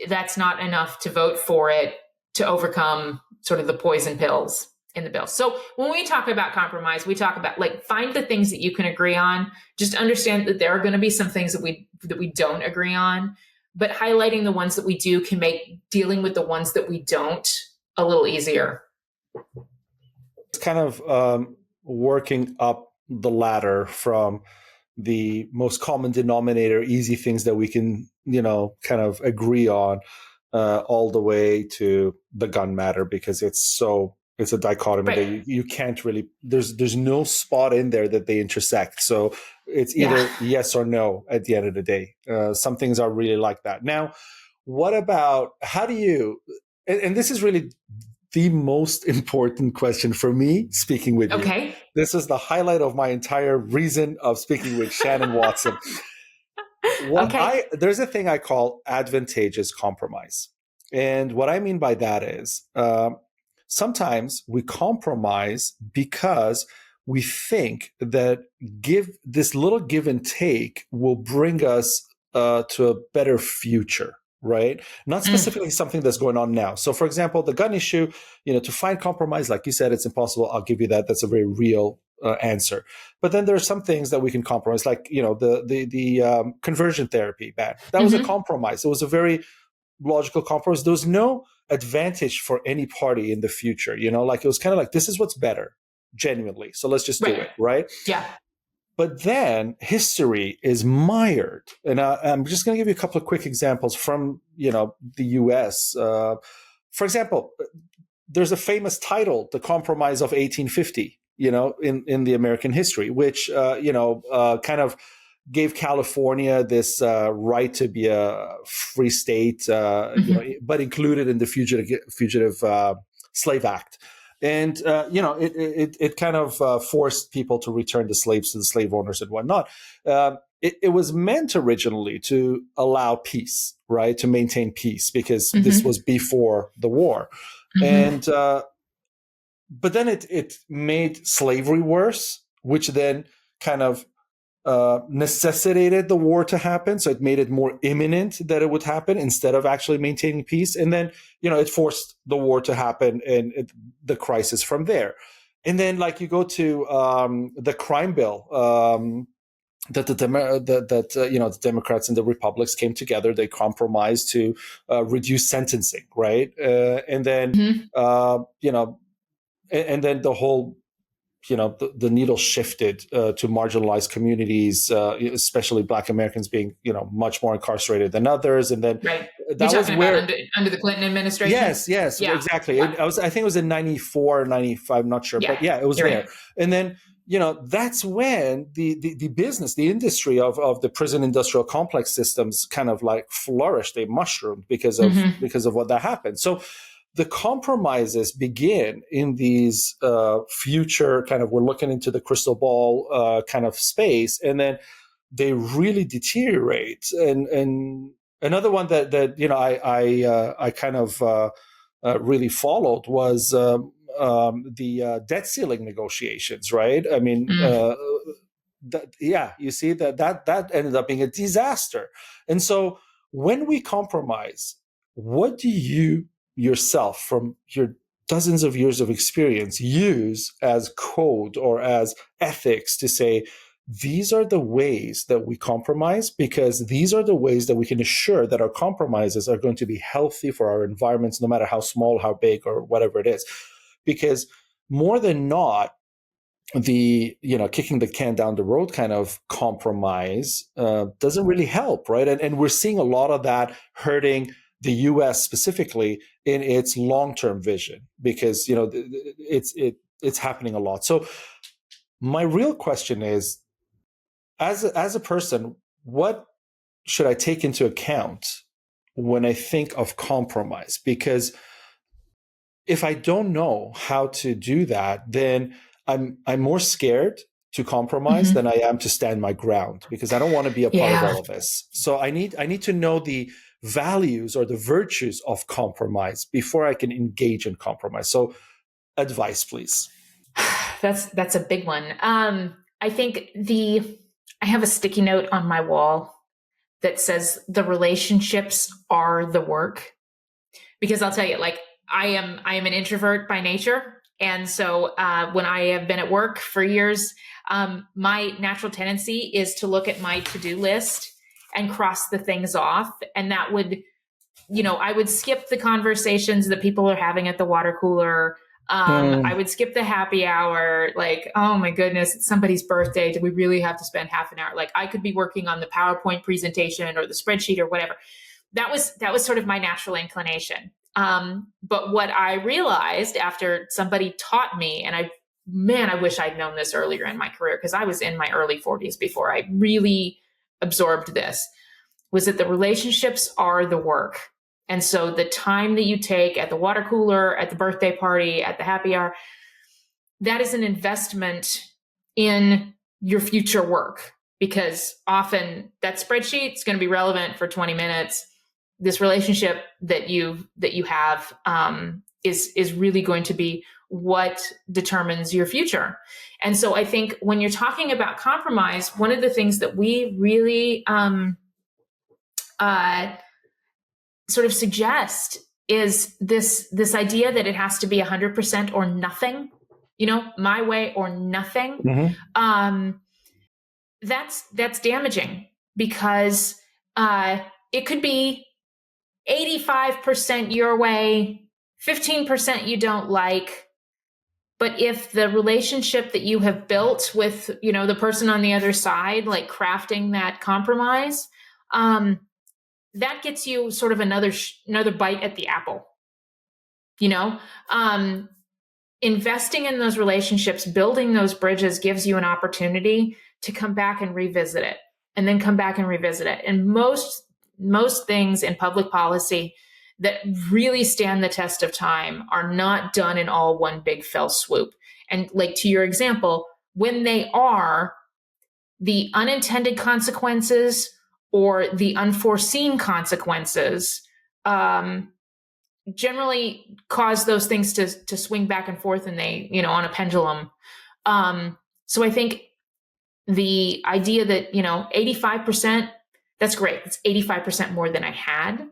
A: that's not enough to vote for it to overcome sort of the poison pills in the bill. So when we talk about compromise, we talk about like, find the things that you can agree on. Just understand that there are going to be some things that we don't agree on, but highlighting the ones that we do can make dealing with the ones that we don't a little easier.
B: It's kind of working up the ladder from the most common denominator, easy things that we can, kind of agree on, all the way to the gun matter, because it's so It's a dichotomy that
A: Right.
B: you can't really, there's no spot in there that they intersect. So it's
A: Yeah.
B: either yes or no at the end of the day. Some things are really like that. Now, what about, how do you, and this is really the most important question for me speaking with you.
A: Okay.
B: This is the highlight of my entire reason of speaking with Shannon Watson.
A: Okay.
B: There's a thing I call advantageous compromise. And what I mean by that is sometimes we compromise because we think that this little give and take will bring us to a better future, right? Not specifically something that's going on now. So, for example, the gun issue, to find compromise, like you said, it's impossible. I'll give you that. That's a very real answer. But then there are some things that we can compromise, like the conversion therapy ban. That was a compromise. It was a very logical compromise. There was no advantage for any party in the future. Like it was kind of like, this is what's better, genuinely. So let's just do
A: Right.
B: it, right?
A: Yeah.
B: But then history is mired, and I'm just going to give you a couple of quick examples from the U.S. For example, there's a famous title, "The Compromise of 1850." In the American history, which kind of gave California this right to be a free state, but included in the Fugitive Slave Act. And it kind of forced people to return the slaves to the slave owners and whatnot. It was meant originally to allow peace, right? To maintain peace, because this was before the war. And but then it made slavery worse, which then kind of necessitated the war to happen. So it made it more imminent that it would happen instead of actually maintaining peace. And then, it forced the war to happen and the crisis from there. And then, like, you go to the crime bill that the Democrats and the Republicans came together. They compromised to reduce sentencing, right? And then, and then the whole the needle shifted to marginalized communities, especially Black Americans being, much more incarcerated than others. And then
A: Right.
B: that
A: You're
B: was
A: talking
B: where
A: about under the Clinton administration?
B: Yes,
A: Yeah.
B: exactly.
A: Yeah.
B: I think it was in 94, 95, not sure, but yeah, it was there. Right. And then, that's when the business, the industry of the prison industrial complex systems kind of like flourished. They mushroomed because of what that happened. So the compromises begin in these future kind of, we're looking into the crystal ball kind of space, and then they really deteriorate. And another one that I kind of really followed was the debt ceiling negotiations, right? I mean, you see that ended up being a disaster. And so when we compromise, what do you yourself, from your dozens of years of experience, use as code or as ethics to say, these are the ways that we compromise, because these are the ways that we can assure that our compromises are going to be healthy for our environments, no matter how small, how big, or whatever it is? Because more than not, the kicking the can down the road kind of compromise doesn't really help, right? And we're seeing a lot of that hurting the U.S. specifically in its long-term vision, because it's happening a lot. So my real question is, as a person, what should I take into account when I think of compromise? Because if I don't know how to do that, then I'm more scared to compromise than I am to stand my ground, because I don't want to be a part of all of this. So I need to know the values or the virtues of compromise before I can engage in compromise. So advice, please.
A: That's a big one. I think I have a sticky note on my wall that says the relationships are the work, because I'll tell you, like, I am an introvert by nature. And so when I have been at work for years, my natural tendency is to look at my to-do list and cross the things off. And that would, I would skip the conversations that people are having at the water cooler. I would skip the happy hour. Like, oh my goodness, it's somebody's birthday. Do we really have to spend half an hour? Like, I could be working on the PowerPoint presentation or the spreadsheet or whatever. That was sort of my natural inclination. But what I realized after somebody taught me, and I wish I'd known this earlier in my career, because I was in my early 40s before I really absorbed this, was that the relationships are the work. And so the time that you take at the water cooler, at the birthday party, at the happy hour, that is an investment in your future work, because often that spreadsheet is going to be relevant for 20 minutes. This relationship that you have is really going to be what determines your future. And so I think when you're talking about compromise, one of the things that we really sort of suggest is this idea that it has to be 100% or nothing, my way or nothing.
B: Mm-hmm.
A: That's damaging, because it could be 85% your way, 15% you don't like. But if the relationship that you have built with, the person on the other side, like crafting that compromise, that gets you sort of another bite at the apple. Investing in those relationships, building those bridges, gives you an opportunity to come back and revisit it, and then come back and revisit it. And most things in public policy that really stand the test of time are not done in all one big fell swoop. And like to your example, when they are, the unintended consequences or the unforeseen consequences generally cause those things to swing back and forth, and they, on a pendulum. So I think the idea that, 85%, that's great. It's 85% more than I had,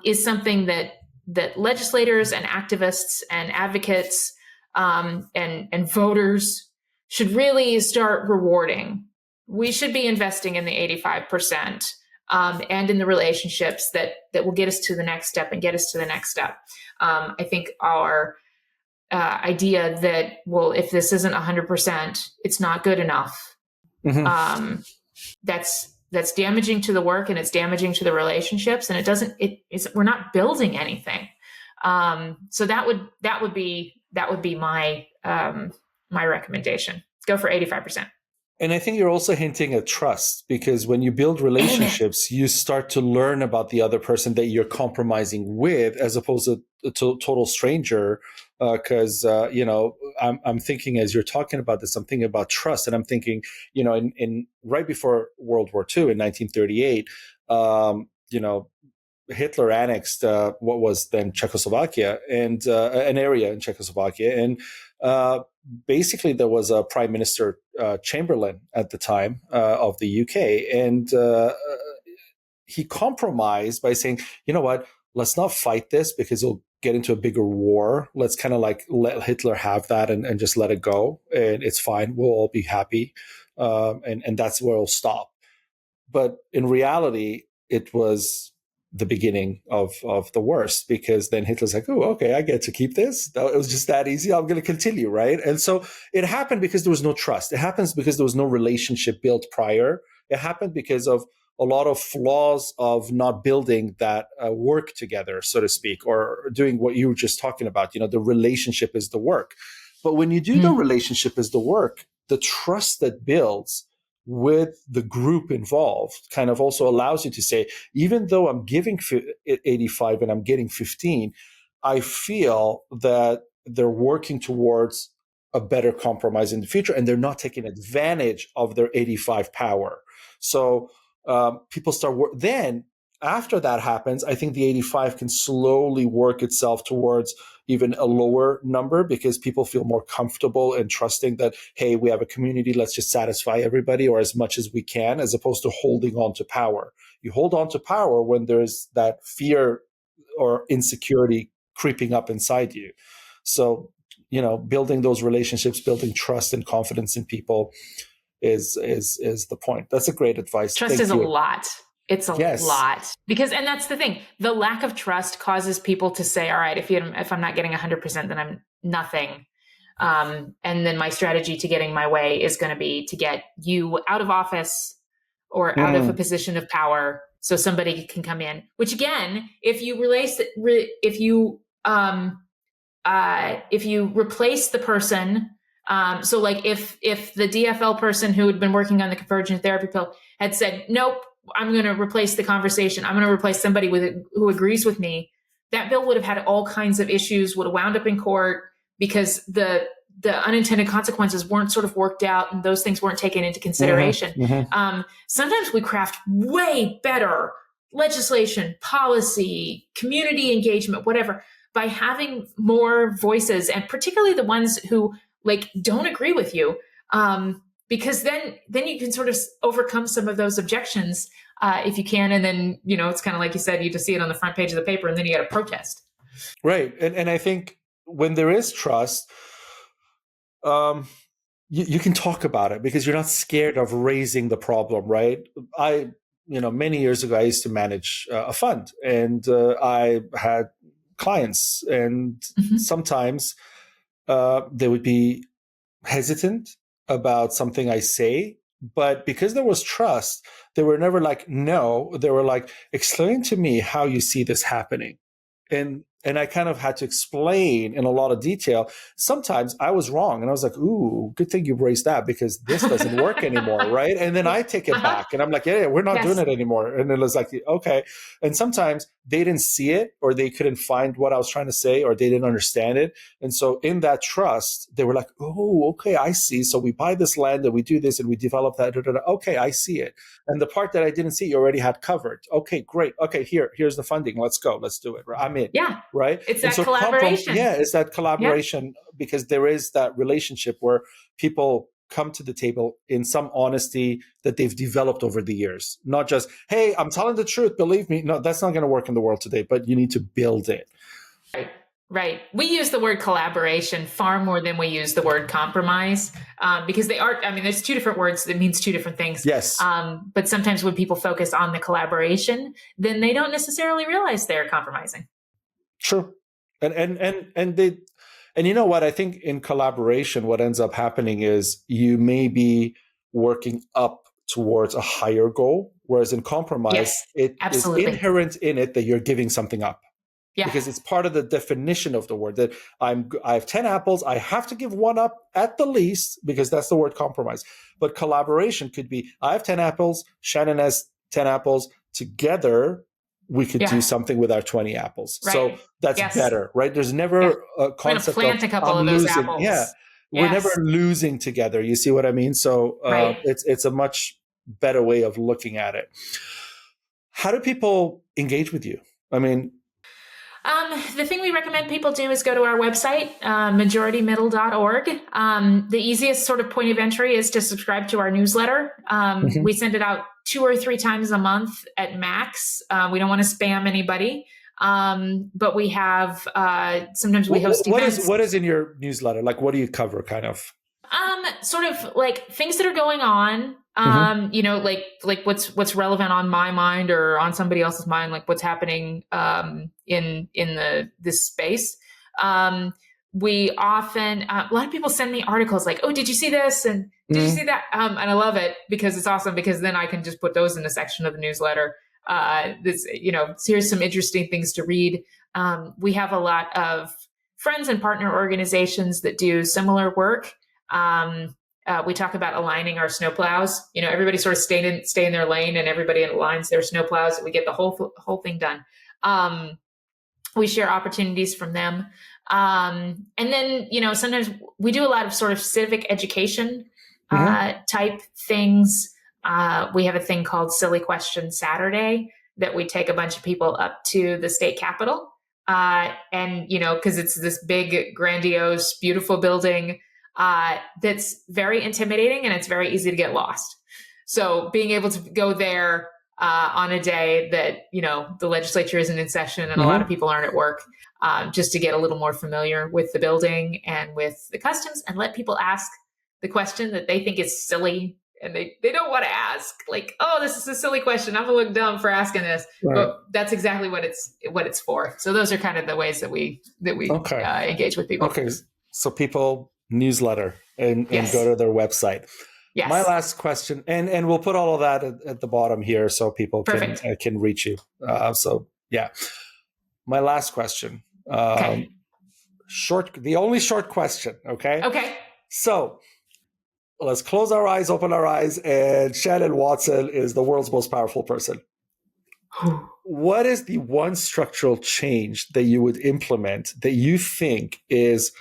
A: is something that legislators and activists and advocates and voters should really start rewarding. We should be investing in the 85%. And in the relationships that will get us to the next step and get us to the next step. I think our idea that, well, if this isn't 100%, it's not good enough. Mm-hmm. That's damaging to the work, and it's damaging to the relationships, and we're not building anything. So that would be my my recommendation. Go for 85%.
B: And I think you're also hinting at trust, because when you build relationships, you start to learn about the other person that you're compromising with, as opposed to a total stranger. Because I'm thinking, as you're talking about this, I'm thinking about trust, and I'm thinking, in right before World War II in 1938, Hitler annexed what was then Czechoslovakia, and an area in Czechoslovakia, and basically there was a Prime Minister Chamberlain at the time of the UK, and he compromised by saying, you know what, let's not fight this because it'll get into a bigger war. Let's kind of like let Hitler have that and just let it go, and it's fine. We'll all be happy, and that's where it'll stop. But in reality, it was the beginning of the worst, because then Hitler's like, oh, okay, I get to keep this. It was just that easy. I'm going to continue, right? And so it happened because there was no trust. It happens because there was no relationship built prior. It happened because of a lot of flaws of not building that work together, so to speak, or doing what you were just talking about. The relationship is the work. But when you do the relationship is the work, the trust that builds with the group involved kind of also allows you to say, even though I'm giving 85 and I'm getting 15, I feel that they're working towards a better compromise in the future, and they're not taking advantage of their 85 power. So people start then after that happens, I think the 85 can slowly work itself towards even a lower number, because people feel more comfortable and trusting that, hey, we have a community, let's just satisfy everybody or as much as we can, as opposed to holding on to power. You hold on to power when there's that fear or insecurity creeping up inside you. So, building those relationships, building trust and confidence in people is the point. That's a great advice.
A: Trust is a lot. It's a lot, because, and that's the thing, the lack of trust causes people to say, all right, if I'm not getting 100%, then I'm nothing. And then my strategy to getting my way is going to be to get you out of office or out of a position of power so somebody can come in. Which again, if you replace the person, so like if the DFL person who had been working on the convergent therapy pill had said, nope, I'm going to replace the conversation, I'm going to replace somebody who agrees with me, that bill would have had all kinds of issues, would have wound up in court because the unintended consequences weren't sort of worked out and those things weren't taken into consideration. Sometimes we craft way better legislation, policy, community engagement, whatever, by having more voices, and particularly the ones who like don't agree with you, because then you can sort of overcome some of those objections if you can. And then, it's kind of like you said, you just see it on the front page of the paper and then you got to protest.
B: Right. And I think when there is trust, you can talk about it because you're not scared of raising the problem, right? Many years ago, I used to manage a fund, and I had clients, and sometimes they would be hesitant about something I say, but because there was trust, they were never like, no, they were like, explain to me how you see this happening. And I kind of had to explain in a lot of detail. Sometimes I was wrong. And I was like, ooh, good thing you raised that because this doesn't work anymore, right? And then I take it back and I'm like, yeah, we're not doing it anymore. And it was like, okay. And sometimes they didn't see it, or they couldn't find what I was trying to say, or they didn't understand it. And so in that trust, they were like, oh, okay, I see. So we buy this land and we do this and we develop that. Okay, I see it. And the part that I didn't see, you already had covered. Okay, great. Okay, here's the funding. Let's go. Let's do it. I'm in.
A: Yeah.
B: Right?
A: It's that collaboration.
B: It's that collaboration because there is that relationship where people come to the table in some honesty that they've developed over the years. Not just, hey, I'm telling the truth, believe me. No, that's not going to work in the world today, but you need to build it.
A: Right. We use the word collaboration far more than we use the word compromise, because they are, there's two different words that means two different things.
B: Yes.
A: But sometimes when people focus on the collaboration, then they don't necessarily realize they're compromising.
B: True. And you know what? I think in collaboration, what ends up happening is you may be working up towards a higher goal, whereas in compromise, it is inherent in it that you're giving something up. Yeah. Because it's part of the definition of the word that I have 10 apples. I have to give one up at the least because that's the word compromise. But collaboration could be, I have 10 apples. Shannon has 10 apples. Together, we could do something with our 20 apples. Right. So that's better, right? There's never a concept
A: We're going to plant a couple of those apples.
B: Yeah. We're never losing together. You see what I mean? So it's a much better way of looking at it. How do people engage with you?
A: The thing we recommend people do is go to our website, majoritymiddle.org. The easiest sort of point of entry is to subscribe to our newsletter. We send it out 2 or 3 times a month at max. We don't want to spam anybody. But we have, sometimes we host events.
B: What is in your newsletter? Like, what do you cover kind of?
A: Sort of like things that are going on, like what's relevant on my mind or on somebody else's mind, like what's happening, in this space. We often, a lot of people send me articles like, oh, did you see this? And did you see that? And I love it because it's awesome because then I can just put those in a section of the newsletter. Here's some interesting things to read. We have a lot of friends and partner organizations that do similar work. We talk about aligning our snowplows. Everybody sort of stay in their lane, and everybody aligns their snowplows. And we get the whole thing done. We share opportunities from them, and then sometimes we do a lot of sort of civic education type things. We have a thing called Silly Question Saturday that we take a bunch of people up to the state capitol, and because it's this big, grandiose, beautiful building. That's very intimidating and it's very easy to get lost. So being able to go there on a day that, the legislature isn't in session and a lot of people aren't at work, just to get a little more familiar with the building and with the customs and let people ask the question that they think is silly and they don't want to ask, like, oh, this is a silly question. I'm gonna look dumb for asking this, but that's exactly what it's for. So those are kind of the ways that we engage with people.
B: Okay. So people newsletter and go to their website.
A: Yes.
B: My last question, and we'll put all of that at the bottom here so people can reach you. So yeah, my last question.
A: Okay.
B: The only short question. Okay.
A: Okay.
B: So let's close our eyes, open our eyes, and Shannon Watson is the world's most powerful person. What is the one structural change that you would implement that you think is,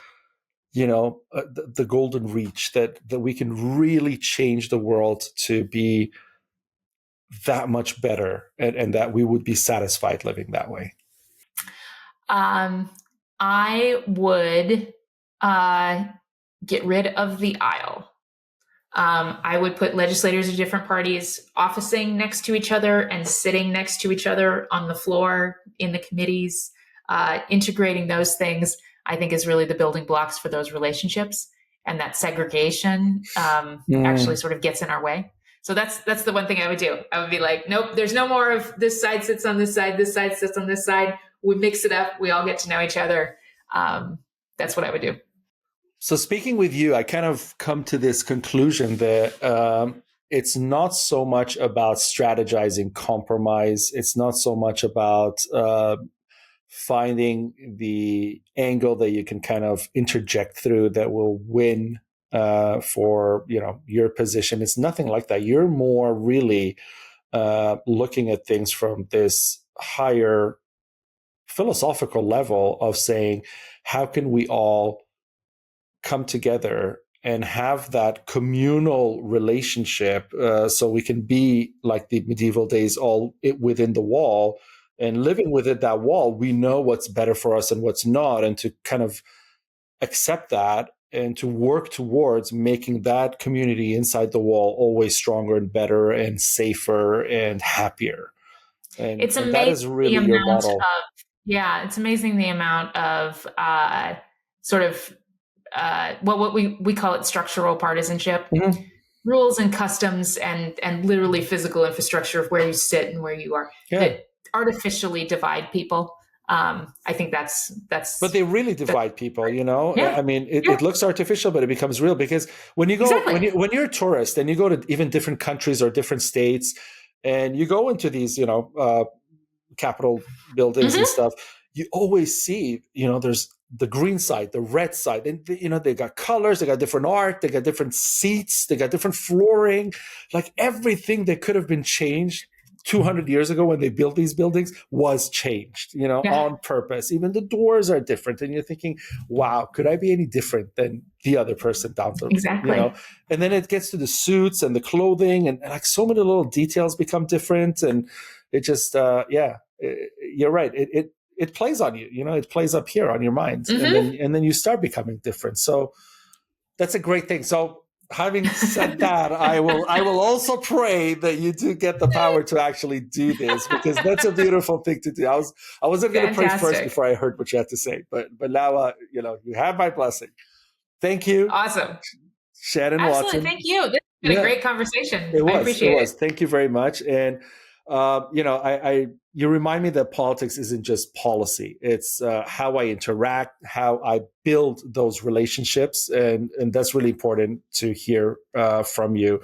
B: the golden reach that we can really change the world to be that much better, and that we would be satisfied living that way?
A: I would get rid of the aisle. I would put legislators of different parties officing next to each other and sitting next to each other on the floor in the committees. Integrating those things, I think, is really the building blocks for those relationships. And that segregation actually sort of gets in our way. So that's the one thing I would do. I would be like, nope, there's no more of this side sits on this side, this side sits on this side. We mix it up. We all get to know each other. That's what I would do.
B: So speaking with you, I kind of come to this conclusion that it's not so much about strategizing compromise. It's not so much about finding the angle that you can kind of interject through that will win for your position. It's nothing like that. You're more really looking at things from this higher philosophical level of saying, how can we all come together and have that communal relationship so we can be like the medieval days, all within the wall, and living within that wall, we know what's better for us and what's not, and to kind of accept that and to work towards making that community inside the wall always stronger and better and safer and happier. And that is really your model.
A: It's amazing the amount of sort of what we call it structural partisanship, rules and customs and literally physical infrastructure of where you sit and where you are that artificially divide people. I think that's.
B: But they really divide people, Yeah. I mean, it looks artificial, but it becomes real because when you go when you're a tourist and you go to even different countries or different states, and you go into these, Capitol buildings and stuff, you always see, there's the green side, the red side, and they got colors, they got different art, they got different seats, they got different flooring, like everything that could have been changed 200 years ago when they built these buildings was changed, on purpose. Even the doors are different, and you're thinking, wow, could I be any different than the other person down the
A: exactly.
B: And then it gets to the suits and the clothing, and like so many little details become different, and it just you're right, it plays on you, it plays up here on your mind, and then you start becoming different. So that's a great thing. So having said that, I will also pray that you do get the power to actually do this, because that's a beautiful thing to do. I wasn't going to pray first before I heard what you had to say, but now you have my blessing. Thank you.
A: Awesome.
B: Shannon Watson.
A: Thank you. This has been a great conversation.
B: I
A: appreciate it.
B: Thank you very much. And you remind me that politics isn't just policy. It's how I interact, how I build those relationships. And that's really important to hear from you.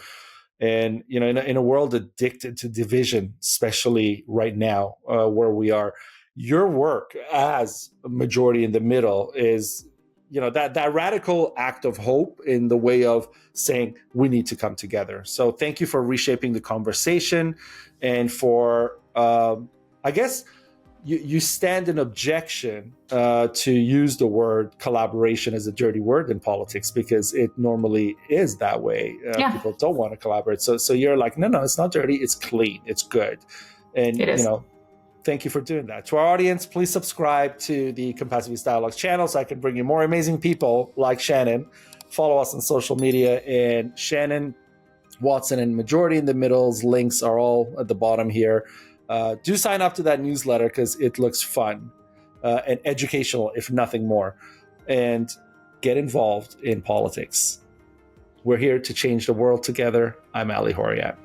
B: And, in a world addicted to division, especially right now where we are, your work as a majority in the middle is, that radical act of hope in the way of saying we need to come together. So thank you for reshaping the conversation, and for, I guess, you stand in objection to use the word collaboration as a dirty word in politics, because it normally is that way. People don't want to collaborate. So you're like, no, it's not dirty. It's clean. It's good. And,
A: it is.
B: Thank you for doing that. To our audience, please subscribe to the Compassiviste Dialogues channel so I can bring you more amazing people like Shannon. Follow us on social media, and Shannon Watson and Majority in the Middle's links are all at the bottom here. Do sign up to that newsletter because it looks fun and educational, if nothing more. And get involved in politics. We're here to change the world together. I'm Ali Horiat.